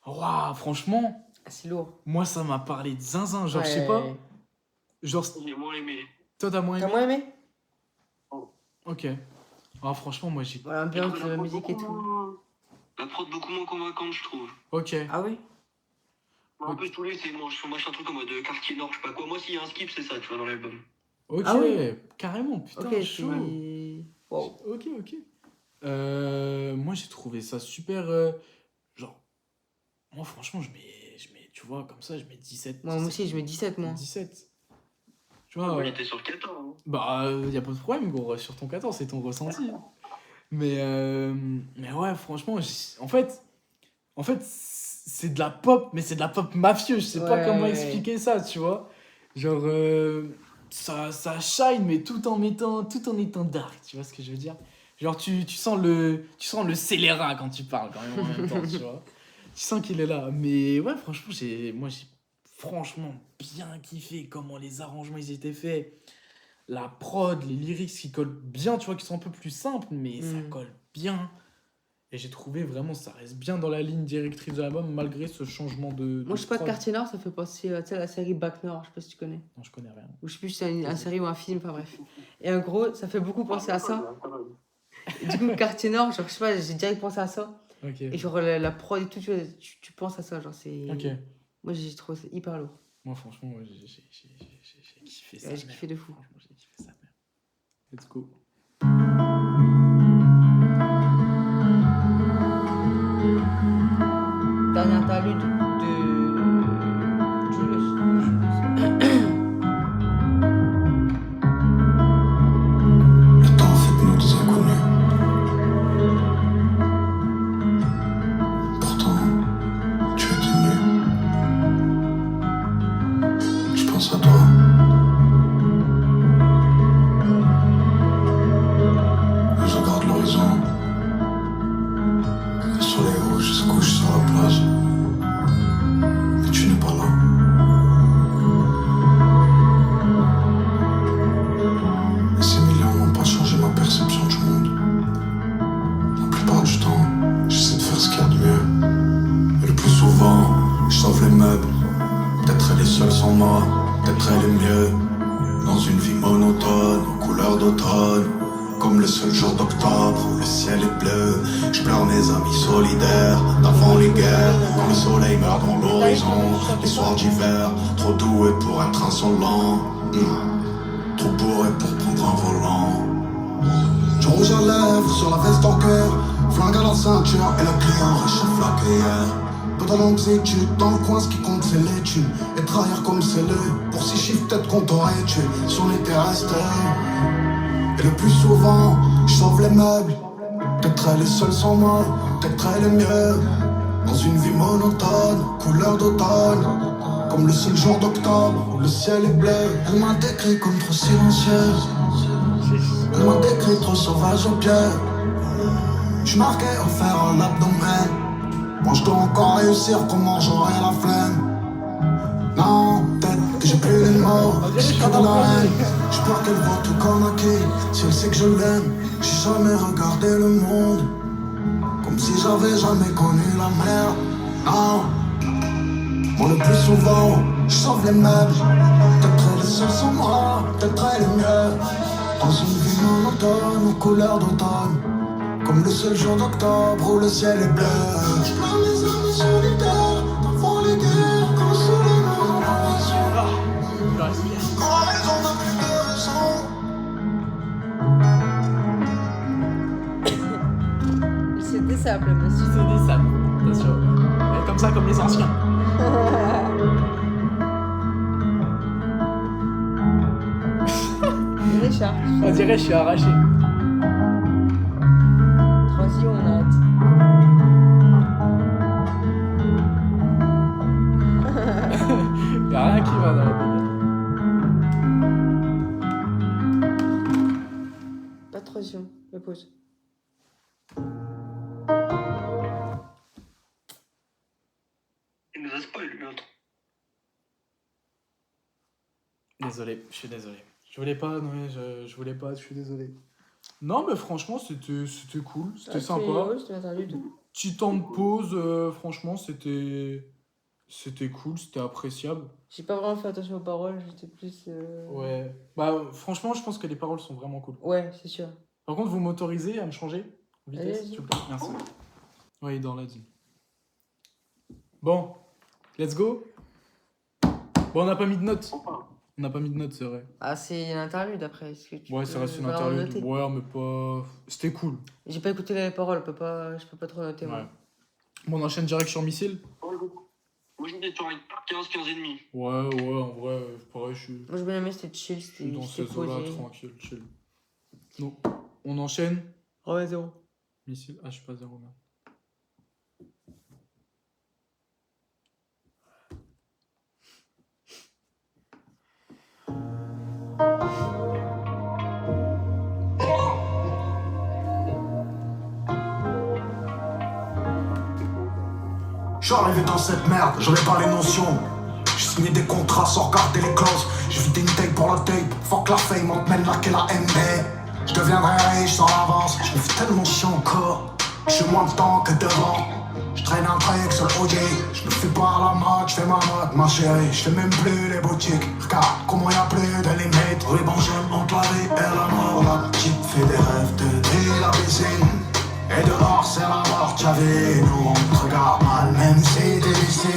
Waouh, franchement, Ah, c'est lourd. moi ça m'a parlé de zinzin. Genre, je sais Ouais. pas. Genre, J'ai moins aimé. toi t'as moins T'as aimé. moins aimé? Ok. Ah, franchement, moi j'ai. Voilà, ambiance de musique et tout. La prod beaucoup moins convaincante, je trouve. Ok. Ah oui? Un peu saoulé, c'est moi je un truc en mode quartier nord, je sais pas quoi. Moi, s'il y a un skip, c'est ça, tu vois, dans l'album. Ok, Ah oui. carrément, putain, Ok, chaud. c'est. Wow. Ok, ok. Moi j'ai trouvé ça super. Genre, moi franchement, je mets, tu vois, comme ça, je mets 17. Moi aussi, je mets 17, moi. 17. Tu Moi, vois, j'étais sur le 14. Hein. bah, y a pas de problème, gros, sur ton 14, c'est ton ressenti. Mais ouais, franchement, en fait, c'est de la pop, mais c'est de la pop mafieux. Je sais pas Ouais. comment expliquer ça, tu vois. Genre, ça shine, mais tout en étant dark, tu vois ce que je veux dire. Genre, tu sens le scélérat quand tu parles, quand même, en même temps, tu vois. Tu sens qu'il est là. Mais ouais, franchement, j'ai franchement bien kiffé comment les arrangements ils étaient faits. La prod, les lyrics qui collent bien, tu vois, qui sont un peu plus simples, mais ça colle bien. Et j'ai trouvé vraiment, ça reste bien dans la ligne directrice de l'album, malgré ce changement de. Moi, je sais pas, prod. Quartier Nord, ça fait penser tu sais, à la série Bac Nord, je sais pas si tu connais. Non, je connais rien. Ou je sais plus si c'est une série ou un film, enfin bref. Et en gros, ça fait beaucoup penser à ça. Et du coup, Quartier Nord, genre, je sais pas, j'ai direct pensé à ça. Ok. Et genre, la prod et tout, tu penses à ça, genre, c'est. Ok. Moi, j'ai trouvé ça hyper lourd. Moi, franchement, ouais, j'ai kiffé ça. Ouais, j'ai kiffé de fou. Franchement, j'ai kiffé ça. Let's go. Dernier interlude de Julius. Le temps fait de nous des inconnus. Pourtant, tu étais nu. Je pense à toi. Je regarde l'horizon. Le soleil rouge se couche sur la plage. Mais tu n'es pas là. Et ces millions n'ont pas changé ma perception du monde. La plupart du temps, j'essaie de faire ce qu'il y a de mieux. Et le plus souvent, je sauve les meubles. Peut-être elle est seule sans moi, peut-être elle est mieux. Dans une vie monotone, aux couleurs d'automne. Comme le seul jour d'octobre où le ciel est bleu. Je pleure mes amis solidaires d'avant les guerres. Quand le soleil meurt dans l'horizon. Les soirs d'hiver, trop doué pour être insolent. Trop bourré pour prendre un volant. Du rouge à lèvres sur la veste en cœur. Flingue à la ceinture et le client réchauffe la cuillère. Peu de longues études dans le coin, ce qui compte c'est les thunes. Et trahir comme c'est le. Pour 6 chiffres peut-être qu'on t'aurait tué si on était resté. Et le plus souvent, je sauve les meubles. Peut-être elle est seule sans moi, peut-être elle est mieux. Dans une vie monotone, couleur d'automne. Comme le seul jour d'octobre où le ciel est bleu. Elle m'a décrit comme trop silencieuse. Elle m'a décrit trop sauvage au pied. J'suis marqué au fer à l'abdomen. Moi je dois encore réussir, comment j'aurai la flemme. Non, peut-être que j'ai plus les mots, j'ai pas de la haine. J'ai peur qu'elle voit tout comme acquis. Si elle sait que je l'aime, j'ai jamais regardé le monde comme si j'avais jamais connu la mer. Non, Moi le plus souvent, je sauve les meubles. Peut-être les seuls sans moi, peut-être les mieux. Dans une vie monotone, aux couleurs d'automne. Comme le seul jour d'octobre où le ciel est bleu. Je pleure mes amis solitaires, parfois les guerres, quand le soleil me rend la vision. Quand elles ont plus de raison. C'est des sables, monsieur. C'est des sables, attention. Mais comme ça, comme les anciens. Richard. On dirait que je suis arraché. 3 on arrête. Y'a rien qui va dans la Pas de 3 je pose. Il nous a spoil l'autre. Désolé, je suis désolé. Je voulais pas, non, je voulais pas, je suis désolé. Non, mais franchement, c'était cool, c'était sympa. Ouais, c'était interlude. Petit temps de pause, franchement, c'était cool, c'était appréciable. J'ai pas vraiment fait attention aux paroles, j'étais plus. Ouais. Bah, franchement, je pense que les paroles sont vraiment cool. Ouais, c'est sûr. Par contre, vous m'autorisez à me changer en Allez, vitesse, vas-y. s'il vous plaît. Merci. Oui, dans la dit. Bon, let's go. Bon, on n'a pas mis de notes. On n'a pas mis de notes, c'est vrai. Ah, c'est une interlude après. Est-ce que tu Ouais, peux ça reste une vraiment interlude. noter Ouais, mais pas. C'était cool. J'ai pas écouté les paroles, je peux pas trop noter. Ouais. Moi. Bon, on enchaîne direct sur missile. Moi, j'étais sur 15 et demi. Ouais, en vrai, pareil, je suis Moi, je bien aimé, c'était chill, je suis dans c'était ces eaux-là, posé. tranquille, chill. Donc, on enchaîne. Ouais, 0. Missile. Ah, je suis pas zéro, merde. Je suis arrivé dans cette merde, j'avais pas les notions. J'ai signé des contrats sans regarder les clauses. J'ai vidé une tape pour la tape, fuck la fame, on te mène là qu'est la MD. Je deviendrai riche sans avance, je me fais tellement chier encore. J'ai moins de temps que devant. Je traîne un truc sur le OG, je me fais pas la mode, je fais ma mode, ma chérie, je fais même plus les boutiques. Regarde comment y'a plus de limites. Ruban jaune entre la vie et la mort. La petite fait des rêves de nuit, la piscine. Et dehors c'est la mort, t'as vu, nous on te regarde mal, même si t'es ici.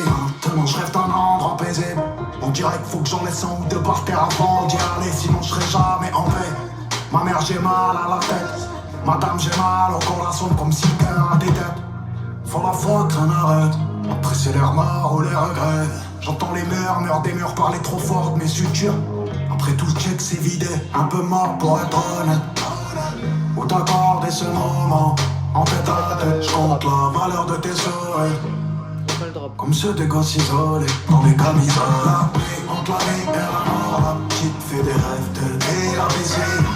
Maintenant je rêve d'un endroit paisible. On dirait qu'il faut que j'en laisse un ou deux par terre avant d'y aller, sinon je serai jamais en paix. Ma mère j'ai mal à la tête, madame j'ai mal au corps, la sonne comme si le cœur a des dettes. Faut la foi que l'on arrête, après c'est les remords ou les regrets. J'entends les murmures des murs parler trop fort de mes sutures. Après tout le check c'est vidé, un peu mort pour être honnête. Où t'accorder ce moment, en tête à tête, je compte la valeur de tes sourires. Pas le drop. Comme ceux des gosses isolés, dans les camisoles. La paix entre la vie et la mort, la petite fait des rêves de nuit, la piscine.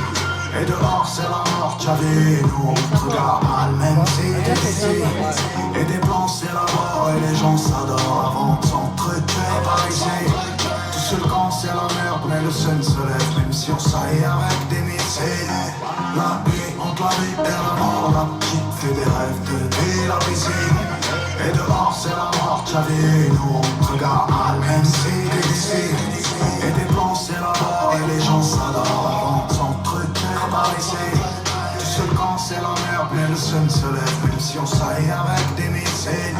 Et dehors c'est la mort, t'as vu, nous on te regarde mal, même si t'es ici. Et des plans c'est la mort et les gens s'adorent avant de s'entretuer par ici. Tout seul quand c'est la merde, mais le sun se lève, même si on s'aille avec des missiles. La nuit entre la vie et la mort, la petite fait des rêves de nuit, la piscine. Et dehors c'est la mort, t'as vu, nous on te regarde mal, même si t'es ici. Et des plans c'est la mort et les gens s'adorent avant de s'entretuer par ici. Tout seul quand c'est la merde, mais le sun se lève, même si on s'aille avec des missiles.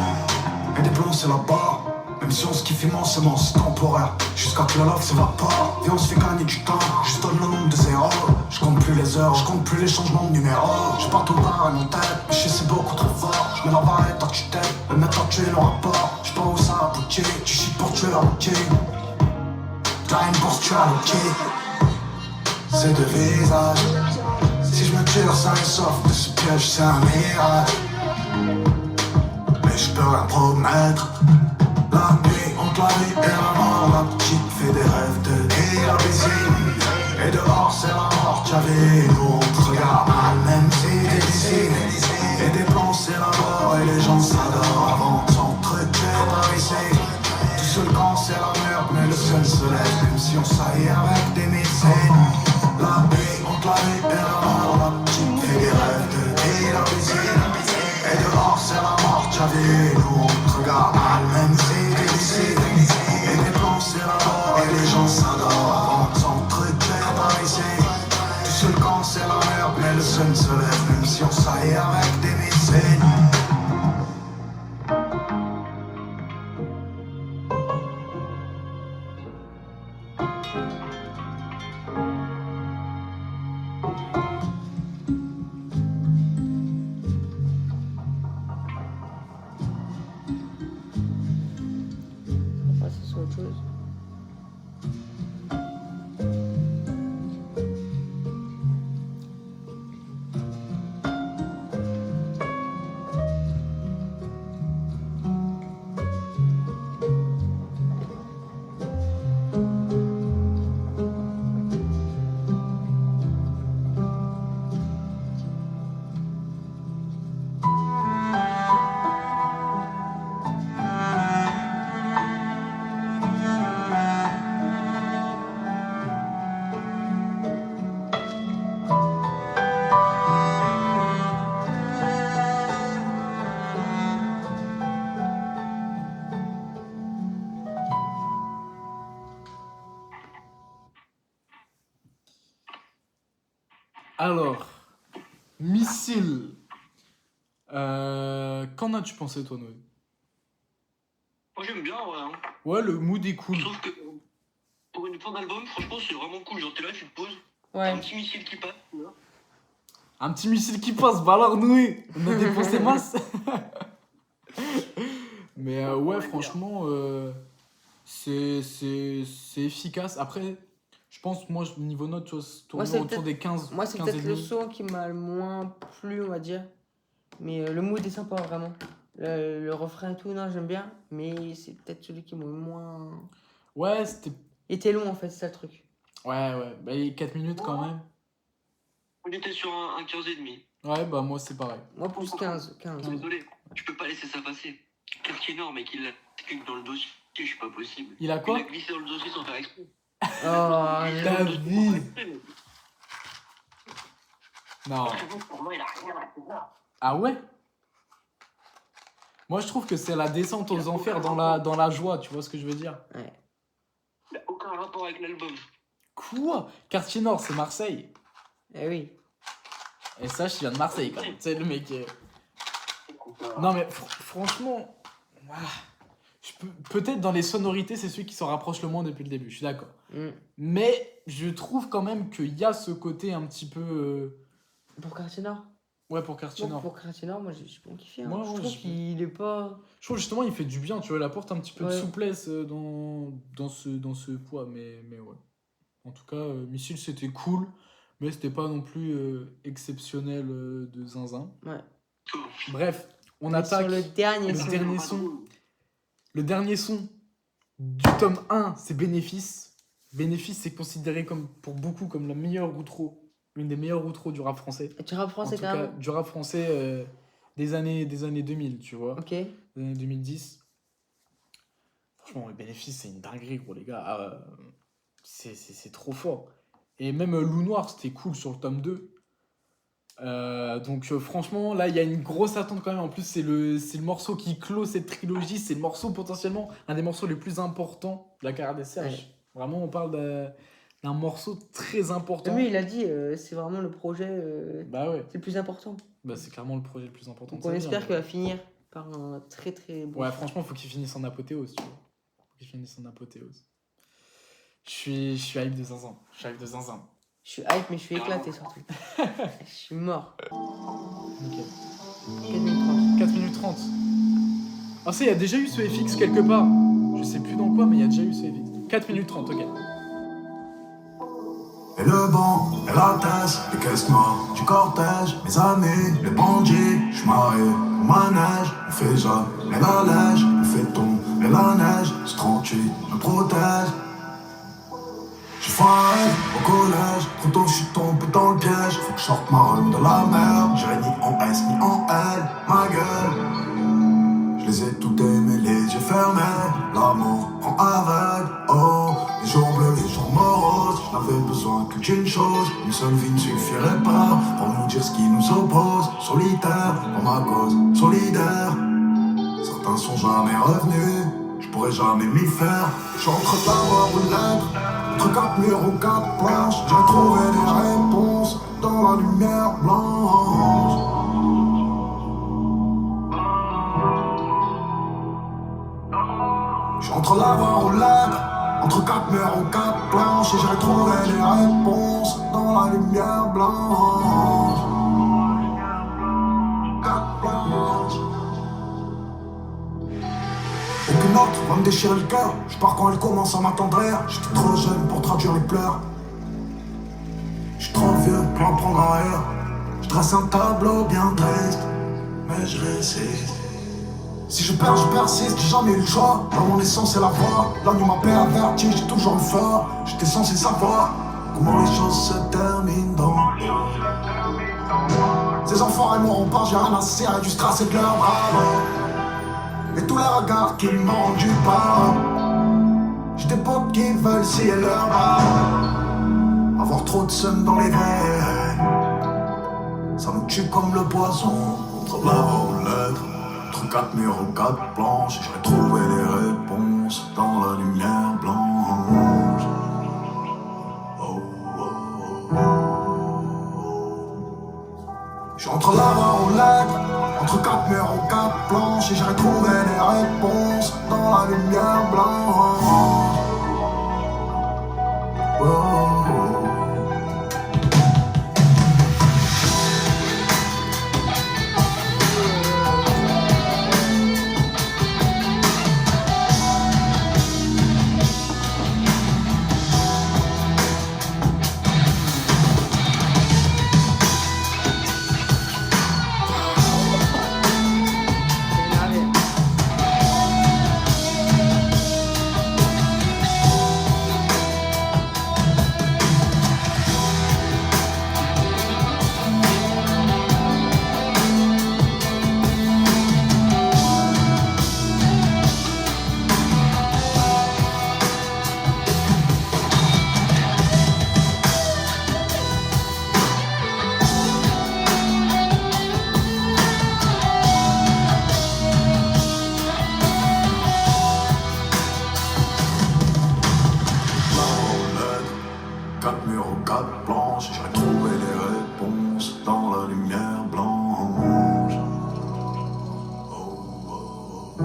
Et des plans c'est la barre, même si on se kiffe immensément, c'est temporaire. Jusqu'à que le love s'évapore, et on se fait gagner du temps. Je donne le nombre de zéros, je compte plus les heures, je compte plus les changements de numéro. Je pars tout barre et mon tête, mais je sais c'est beaucoup trop fort. Je mets la barrette à tue-tête, le mettre à tuer le rapport. Je sais pas où ça a abouti, tu chies pour tuer la routine. T'as une pour tuer la routine. C'est deux visages. Si je me tire sain et sauf de ce piège, c'est un mirage. Mais je peux rien promettre. La nuit entre la vie et la mort, la petite fait des rêves de nuit, la piscine. Et dehors c'est la mort, t'as vu, nous on te regarde mal, même si t'es ici. Et des plans c'est la mort et les gens s'adorent avant de s'entretuer par ici. Tout seul quand c'est la merde, mais le sun se lève, même si on s'aille avec des missiles. La nuit entre la vie et la mort, la petite fait des rêves de nuit, la piscine. Et dehors c'est la mort, t'as vu, nous on te regarde mal, même si t'es ici. temps c'est la merde, mais le sun se lève, même si on s'aille avec des missiles. On va passer sur autre chose. Alors, Missile. Qu'en as-tu pensé, toi, Noé? Moi j'aime bien, ouais. Hein. Ouais, le mood est cool. Je trouve que pour une fin d'album, franchement, c'est vraiment cool. Genre, t'es là, tu te poses, Ouais. un petit missile qui passe. Tu vois. Un petit missile qui passe, bah alors, Noé, on a dépensé masse. Mais ouais, franchement, c'est efficace. Après, je pense, moi, niveau note, tu vois, Moi, tourner c'est autour peut-être- des 15. Moi, c'est 15 peut-être et le demi. son qui m'a le moins plu, on va dire. Mais le mood est sympa, vraiment. Le refrain et tout, non, j'aime bien. Mais c'est peut-être celui qui m'a le moins. Ouais, c'était. Il était long, en fait, c'est ça le truc. Ouais. Bah, il y a 4 minutes quand même. On était sur un 15,5. Ouais, bah, moi, c'est pareil. Moi, plus 15. Désolé, tu peux pas laisser ça passer. Quartier Nord, mec, il l'a glissé dans le dossier, je suis pas possible. Il a quoi? Il a glissé dans le dossier sans faire exprès. Oh, Ta vie. Non. Pour moi, il a rien à faire. Ah ouais? Moi, je trouve que c'est la descente aux enfers dans la joie, tu vois ce que je veux dire? ouais. Il a aucun rapport avec l'album. Quoi? Quartier Nord, c'est Marseille. Eh oui. Et ça, je viens de Marseille quand même. Tu sais, le mec. Non, mais franchement. ah, peut-être dans les sonorités, c'est celui qui s'en rapproche le moins depuis le début, je suis d'accord. Mm. Mais je trouve quand même qu'il y a ce côté un petit peu. Pour Quartier Nord. Ouais, pour Quartier Bon, Nord. pour Quartier Nord, moi, j'ai bien kiffé. Hein. Ouais, je ouais, trouve je- qu'il est pas. Je trouve justement il fait du bien, tu vois, il apporte un petit peu de Ouais. souplesse dans ce poids, mais ouais. En tout cas, Missile c'était cool, mais c'était pas non plus exceptionnel de zinzin. Ouais. Bref, on Mais attaque sur le dernier le son. dernier son. Le dernier son du tome 1, c'est Bénéfice. Bénéfice, c'est considéré pour beaucoup comme la meilleure outro, une des meilleures outros du rap français. Tu rap En français tout quand cas, même. du rap français des années 2000, tu vois. Ok. Des années 2010. Franchement, le Bénéfice, c'est une dinguerie, gros, les gars. C'est trop fort. Et même Loup Noir, c'était cool sur le tome 2. Donc, franchement, là, il y a une grosse attente quand même. En plus, c'est le morceau qui clôt cette trilogie. C'est le morceau, potentiellement, un des morceaux les plus importants de la carrière des Serge. Ouais. Vraiment, on parle d'un morceau très important. Lui, il a dit, c'est vraiment le projet, Bah ouais, c'est le plus important. bah, c'est clairement le projet le plus important. Donc de on sa vie, espère hein. qu'il va finir par un très très bon. Ouais, franchement, faut qu'il finisse en apothéose, tu vois. Faut qu'il finisse en apothéose. Je suis hype de zinzin. Je suis hype de zinzin. Je suis hype, mais je suis éclaté surtout. Je suis mort. Ok. 4 minutes 30. 4 minutes 30. Ah, ça, il y a déjà eu ce FX quelque part. Je sais plus dans quoi, mais il y a déjà eu ce FX. 4 minutes 30, ok. Et le banc, et la tasse, les caisses noires du cortège, mes amis, les bandits, j'suis marié, au manège, on fait jamais la neige, on fait tomber la neige, ce 38 me protège. J'ai faim au collège, trop tôt j'suis tombé dans le piège, faut que je sorte ma rhum de la merde, j'irai ni en S ni en L, ma gueule. Je les ai toutes aimées, les yeux fermés, l'amour rend aveugle, oh. Les jours bleus, les jours moroses, je n'avais besoin que d'une chose, une seule vie ne suffirait pas pour nous dire ce qui nous oppose. Solitaire, pour ma cause, solidaire. Certains sont jamais revenus, je pourrais jamais m'y faire. Je suis entre ta mort ou l'être, entre 4 murs ou 4 planches, j'ai trouvé des réponses dans lumière blanche. J'suis entre l'avant aux lettres, entre quatre murs aux quatre planches, et j'ai retrouvé les réponses dans la lumière blanche. Quatre planches. Aucune autre va me déchirer le cœur. J'pars quand elle commence à m'attendrir. J'étais trop jeune pour traduire les pleurs. J'suis trop vieux pour en prendre un rire. J'dresse un tableau bien triste, mais je résiste. Si je perds, je persiste, j'ai jamais eu le choix. Dans mon essence, c'est la voix. La nuit m'a averti, j'ai toujours le feu. J'étais censé savoir comment les choses se terminent dans. Ces enfants, ils m'auront pas, j'ai rien à cirer du stress et de leur bravo. Et tous les regards qui me manquent du pas. J'ai des potes qui veulent scier leur bras. Avoir trop de seum dans les veines, ça me tue comme le poison. Entre l'avant aux lettres, entre quatre murs aux quatre planches, j'ai retrouvé les réponses dans la lumière blanche. Oh, oh, oh. J'suis entre l'avant aux lettres, entre quatre murs aux quatre planches, et j'ai retrouvé les réponses dans la lumière blanche. Oh, oh, oh. Quatre murs aux quatre planches, j'ai retrouvé les réponses dans la lumière blanche. Oh, oh, oh.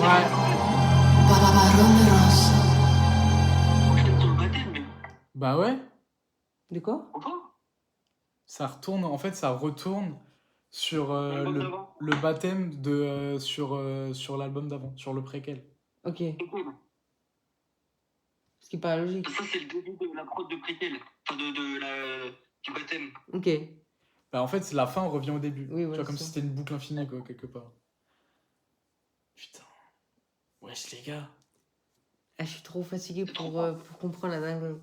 Ouais. Sur le baptême, mais Bah ouais. De quoi? enfin, Ça retourne, en fait, ça retourne sur l'album d'avant. le baptême de, sur l'album d'avant, sur le préquel. Ok. C'est cool. Ce qui paraît logique. Ça, c'est le début de la prod de préquel. Enfin, du baptême. Ok. Bah en fait, la fin revient au début. Oui, Tu ouais, vois, comme c'est si ça. c'était une boucle infinie, quoi, quelque part. Putain. Wesh, les gars. Ah, je suis trop fatigué pour comprendre la dinguerie.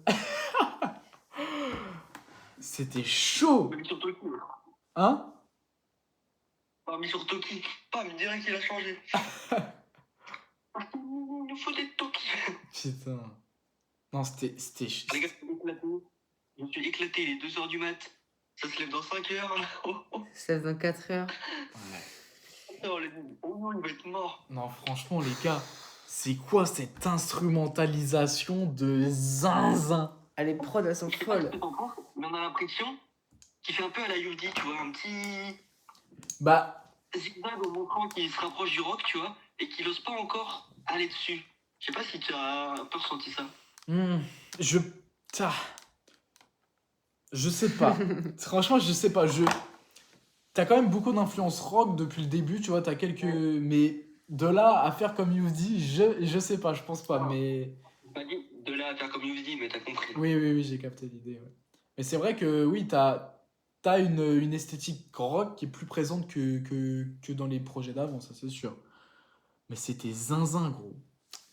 C'était chaud. Mis sur Toki. Hein? Pas mis sur Toki. Pas, mais direct qu'il a changé. Il nous faut des Toki. Putain. Non, c'était... Les gars, je me suis éclaté. Je me suis éclaté, il est 2h du mat. Ça se lève dans 5 heures. Oh, oh. Ça fait dans 4 heures. Ouais. Oh, non, il va être mort. Non, franchement, les gars, c'est quoi cette instrumentalisation de zinzin? Ah, les prods, elles sont Je sais pas ce folles. que t'en penses, mais on a l'impression qu'il fait un peu à la Youdi, tu vois, un petit Bah, zigzag au montrant qu'il se rapproche du rock, tu vois, et qu'il ose pas encore aller dessus. Je sais pas si tu as un peu ressenti ça. je... Ah. Je sais pas. Franchement, je sais pas. T'as quand même beaucoup d'influence rock depuis le début, tu vois, t'as quelques... Mais de là à faire comme you dit, je sais pas, je pense pas, mais... J'ai pas dit de là à faire comme Youdi, mais t'as compris. Oui, j'ai capté l'idée, ouais. Mais c'est vrai que, oui, t'as t'as une esthétique rock qui est plus présente que dans les projets d'avant, ça c'est sûr. Mais c'était zinzin, gros.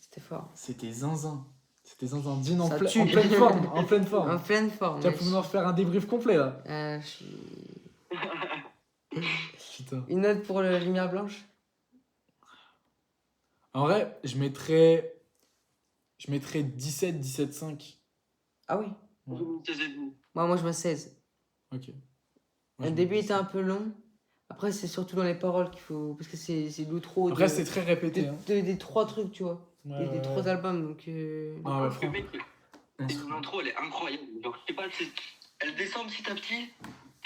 C'était fort. C'était zinzin. C'était zinzin. Dean en, Ça en tue. pleine forme. En pleine forme. En pleine forme. Tu vas wesh. pouvoir faire un débrief complet là. Je suis- Putain. Une note pour la lumière blanche. En vrai, je mettrais 17, 17,5. Ah oui. Ouais. Moi, je mets 16. Ok. Moi, Le je début mets était un peu long. Après, c'est surtout dans les paroles qu'il faut. Parce que c'est de l'outro. Après, de- c'est très répété. Hein. des 3 trucs, tu vois. Ouais, Des ouais, 3 ouais. albums. Donc. Ah ouais, Parce que, mec, franchement. l'intro, elle est incroyable. Genre, je sais pas, elle descend petit à petit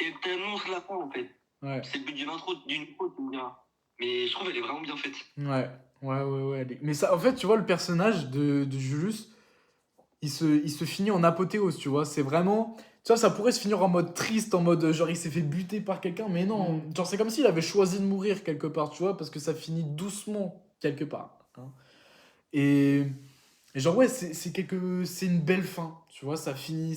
et t'annonces la fin, en fait. Ouais. C'est le but d'une intro, tu me diras. Mais je trouve qu'elle est vraiment bien faite. Ouais. Mais ça, en fait, tu vois, le personnage de Julius, il se finit en apothéose, tu vois. C'est vraiment. Tu vois, ça pourrait se finir en mode triste, en mode genre il s'est fait buter par quelqu'un, mais non. Genre, c'est comme s'il avait choisi de mourir quelque part, tu vois, parce que ça finit doucement quelque part. Hein. Et genre, ouais, c'est une belle fin, tu vois. Ça finit.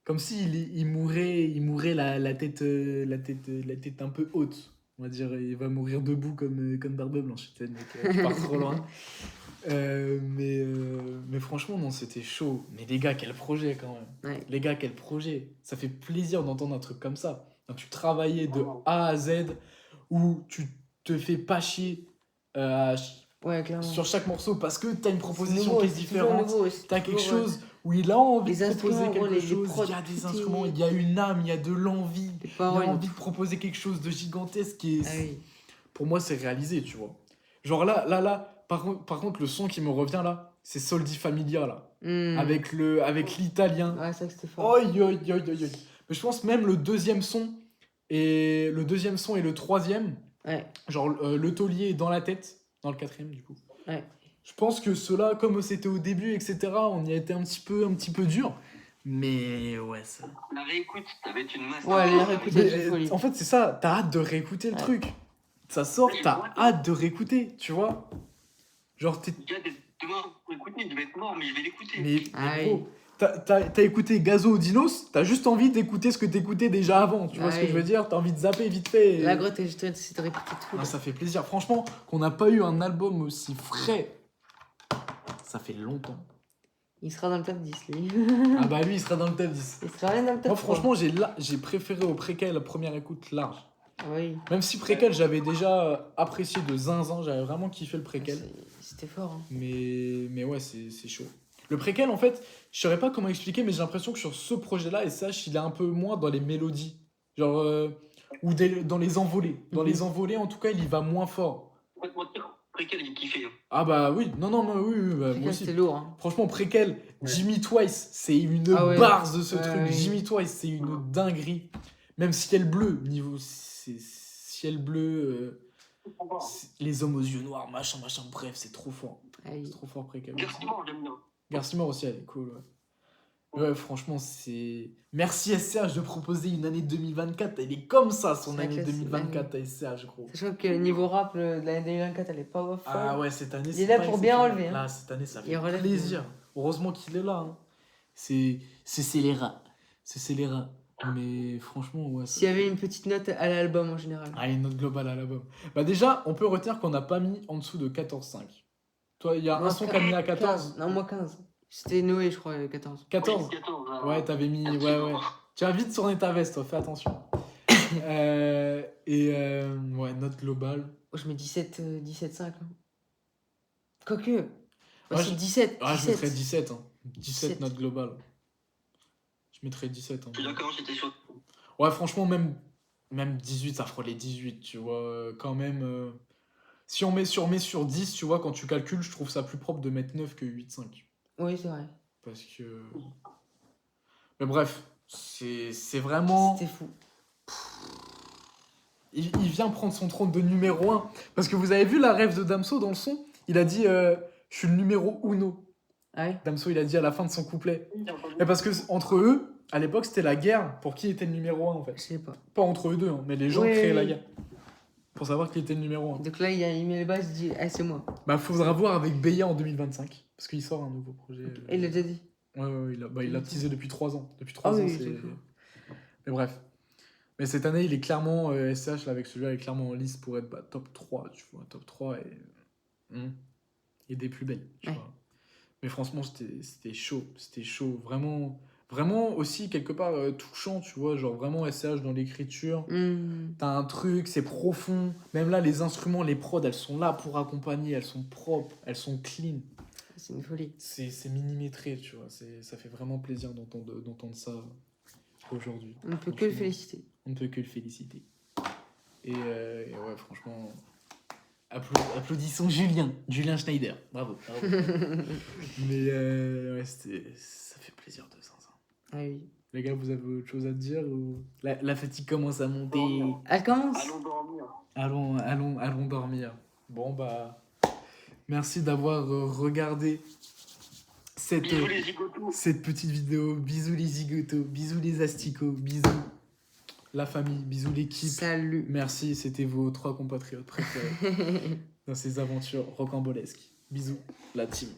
Comme s'il mourait la tête un peu haute. On va dire, il va mourir debout comme Barbe Blanche. Putain, mec, je pars trop loin. Mais franchement, non, c'était chaud. Mais les gars, quel projet quand même. Ouais. Les gars, quel projet. Ça fait plaisir d'entendre un truc comme ça. Donc, tu travaillais de A à Z, où tu te fais pas chier Ouais, clairement. sur chaque morceau parce que t'as une C'est proposition nouveau, qui est c'est toujours différente. nouveau, c'est T'as quelque toujours, chose où il a envie les de proposer instruments, quelque les chose, prods, il y a des tout est- instruments, il y a une âme, il y a de l'envie, Les il paroles. a envie de proposer quelque chose de gigantesque qui est, Ah oui. pour moi, c'est réalisé, tu vois. Genre là, par contre, le son qui me revient là, c'est Soldi Familia là, avec l'italien. Ouais, c'est vrai que c'était fort. Oi. Mais je pense même le deuxième son et le troisième, Ouais. genre le taulier est dans la tête, dans le quatrième du coup. Ouais. Je pense que ceux-là, comme c'était au début, etc., on y a été un petit peu dur. Mais ouais, ça. La réécoute, ça va être une masse. Ouais, la réécoute, Mais, c'est une folie. en fait, c'est ça, t'as hâte de réécouter le Ouais. truc. Ça sort, t'as hâte de réécouter, tu vois. Genre, Demain, pour écouter, je vais être mort, mais je vais l'écouter. mais Ah gros, oui. t'as écouté Gazo ou Dinos, t'as juste envie d'écouter ce que t'écoutais déjà avant, tu vois Ah ce que je oui. veux dire. T'as envie de zapper vite fait. La grotte, c'est de répéter tout. Ah, ça fait plaisir. Franchement, qu'on n'a pas eu un album aussi frais, ça fait longtemps. Il sera dans le top 10, lui. Ah bah lui, il sera dans le top 10. Il sera rien dans le top Moi, 3. franchement, j'ai préféré au préquel la première écoute large. Oui. Même si préquel, j'avais déjà apprécié de zinzin, j'avais vraiment kiffé le préquel. C'était fort. Hein. Mais ouais, c'est chaud. Le préquel, en fait, je saurais pas comment expliquer, mais j'ai l'impression que sur ce projet-là, SCH, il est un peu moins dans les mélodies. Genre, ou dans les envolées. Dans les envolées, en tout cas, il y va moins fort. Pour te mentir, préquel, j'ai kiffé. Hein. Ah bah oui, non, oui, bah, moi aussi. C'était lourd. Hein. Franchement, préquel, Jimmy Twice, c'est une Ah ouais. barre de ce Ouais, truc. ouais. Jimmy Twice, c'est une dinguerie. Même ciel bleu, niveau c'est ciel bleu, les hommes aux yeux noirs, machin, bref, c'est trop fort. Aïe. C'est trop fort préquel. Garcimore, j'aime bien. Garcimore aussi, elle est cool. Ouais, franchement, c'est. Merci SCH de proposer une année 2024. Elle est comme ça, son C'est vrai année que c'est 2024 à SCH, gros. Sachant que niveau rap, de l'année 2024, elle est pas off. Ah ouais, cette année, Il c'est est là pas pour bien exceptionnel. relever, hein. Là, cette année, ça Il fait relève plaisir. Heureusement qu'il est là. Hein. C'est scélérat. C'est scélérat. Mais franchement, ouais. S'il y avait une petite note à l'album en général. Ah, une note globale à l'album. Bah, déjà, on peut retenir qu'on n'a pas mis en dessous de 14,5. Toi, il y a Moi, un son qui a mis à 14. 15. Non, moi 15. C'était Noé, je crois, 14. 14. Oui, 14, hein. Ouais, t'avais mis. Ouais. Tu vas vite tourner ta veste, toi, fais attention. Ouais, note globale. Oh, je mets 17,5. Hein. Quoique. Ouais, Ouais, c'est 17. Ah, je 17. mettrais 17. Hein. 17 17. note globale. Je mettrais 17. Hein. Je suis d'accord, j'étais sur. Ouais, franchement, même 18, ça fera les 18, tu vois. Quand même. Si on met sur 10, tu vois, quand tu calcules, je trouve ça plus propre de mettre 9 que 8,5. Oui, c'est vrai. Parce que. Mais bref, c'est vraiment. C'était fou. Il vient prendre son trône de numéro 1. Parce que vous avez vu la rêve de Damso dans le son? Il a dit je suis le numéro uno. Ah ouais. Damso, il a dit à la fin de son couplet. Et parce que entre eux, à l'époque, c'était la guerre pour qui était le numéro 1 en fait. Je sais pas. Pas entre eux deux, hein, mais les gens Ouais, créaient la oui. guerre. Pour savoir qui était le numéro 1. Donc là, il met les bases, il dit, ah, c'est moi. Bah, faudra voir avec Beya en 2025. Parce qu'il sort un nouveau projet. Et il l'a déjà dit. Ouais, il l'a teasé depuis 3 ans. Depuis 3 Ah ans, oui, c'est. c'est cool. Mais bref. Mais cette année, il est clairement, SCH, là, avec celui-là, il est clairement en lice pour être top 3, tu vois. Top 3 et des plus belles, tu Ouais. vois. Mais franchement, c'était chaud. C'était chaud. Vraiment, vraiment aussi, quelque part, touchant, tu vois. Genre, vraiment, SCH dans l'écriture. T'as un truc, c'est profond. Même là, les instruments, les prods, elles sont là pour accompagner. Elles sont propres, elles sont clean. C'est une folie. C'est millimétré, tu vois. Ça fait vraiment plaisir d'entendre ça aujourd'hui. On ne peut que le Franchement, féliciter. On ne peut que le féliciter. Et ouais, franchement, applaudissons Julien Schneider. Bravo. Mais ouais, ça fait plaisir de ça. Ah oui. Les gars, vous avez autre chose à dire ou... la fatigue commence à monter. Elle commence. Allons dormir. Allons dormir. Bon, bah, merci d'avoir regardé Bisous les zigotos. cette petite vidéo. Bisous les zigotos, bisous les asticots, bisous la famille, bisous l'équipe. Salut. Merci, c'était vos 3 compatriotes préférés dans ces aventures rocambolesques. Bisous, la team.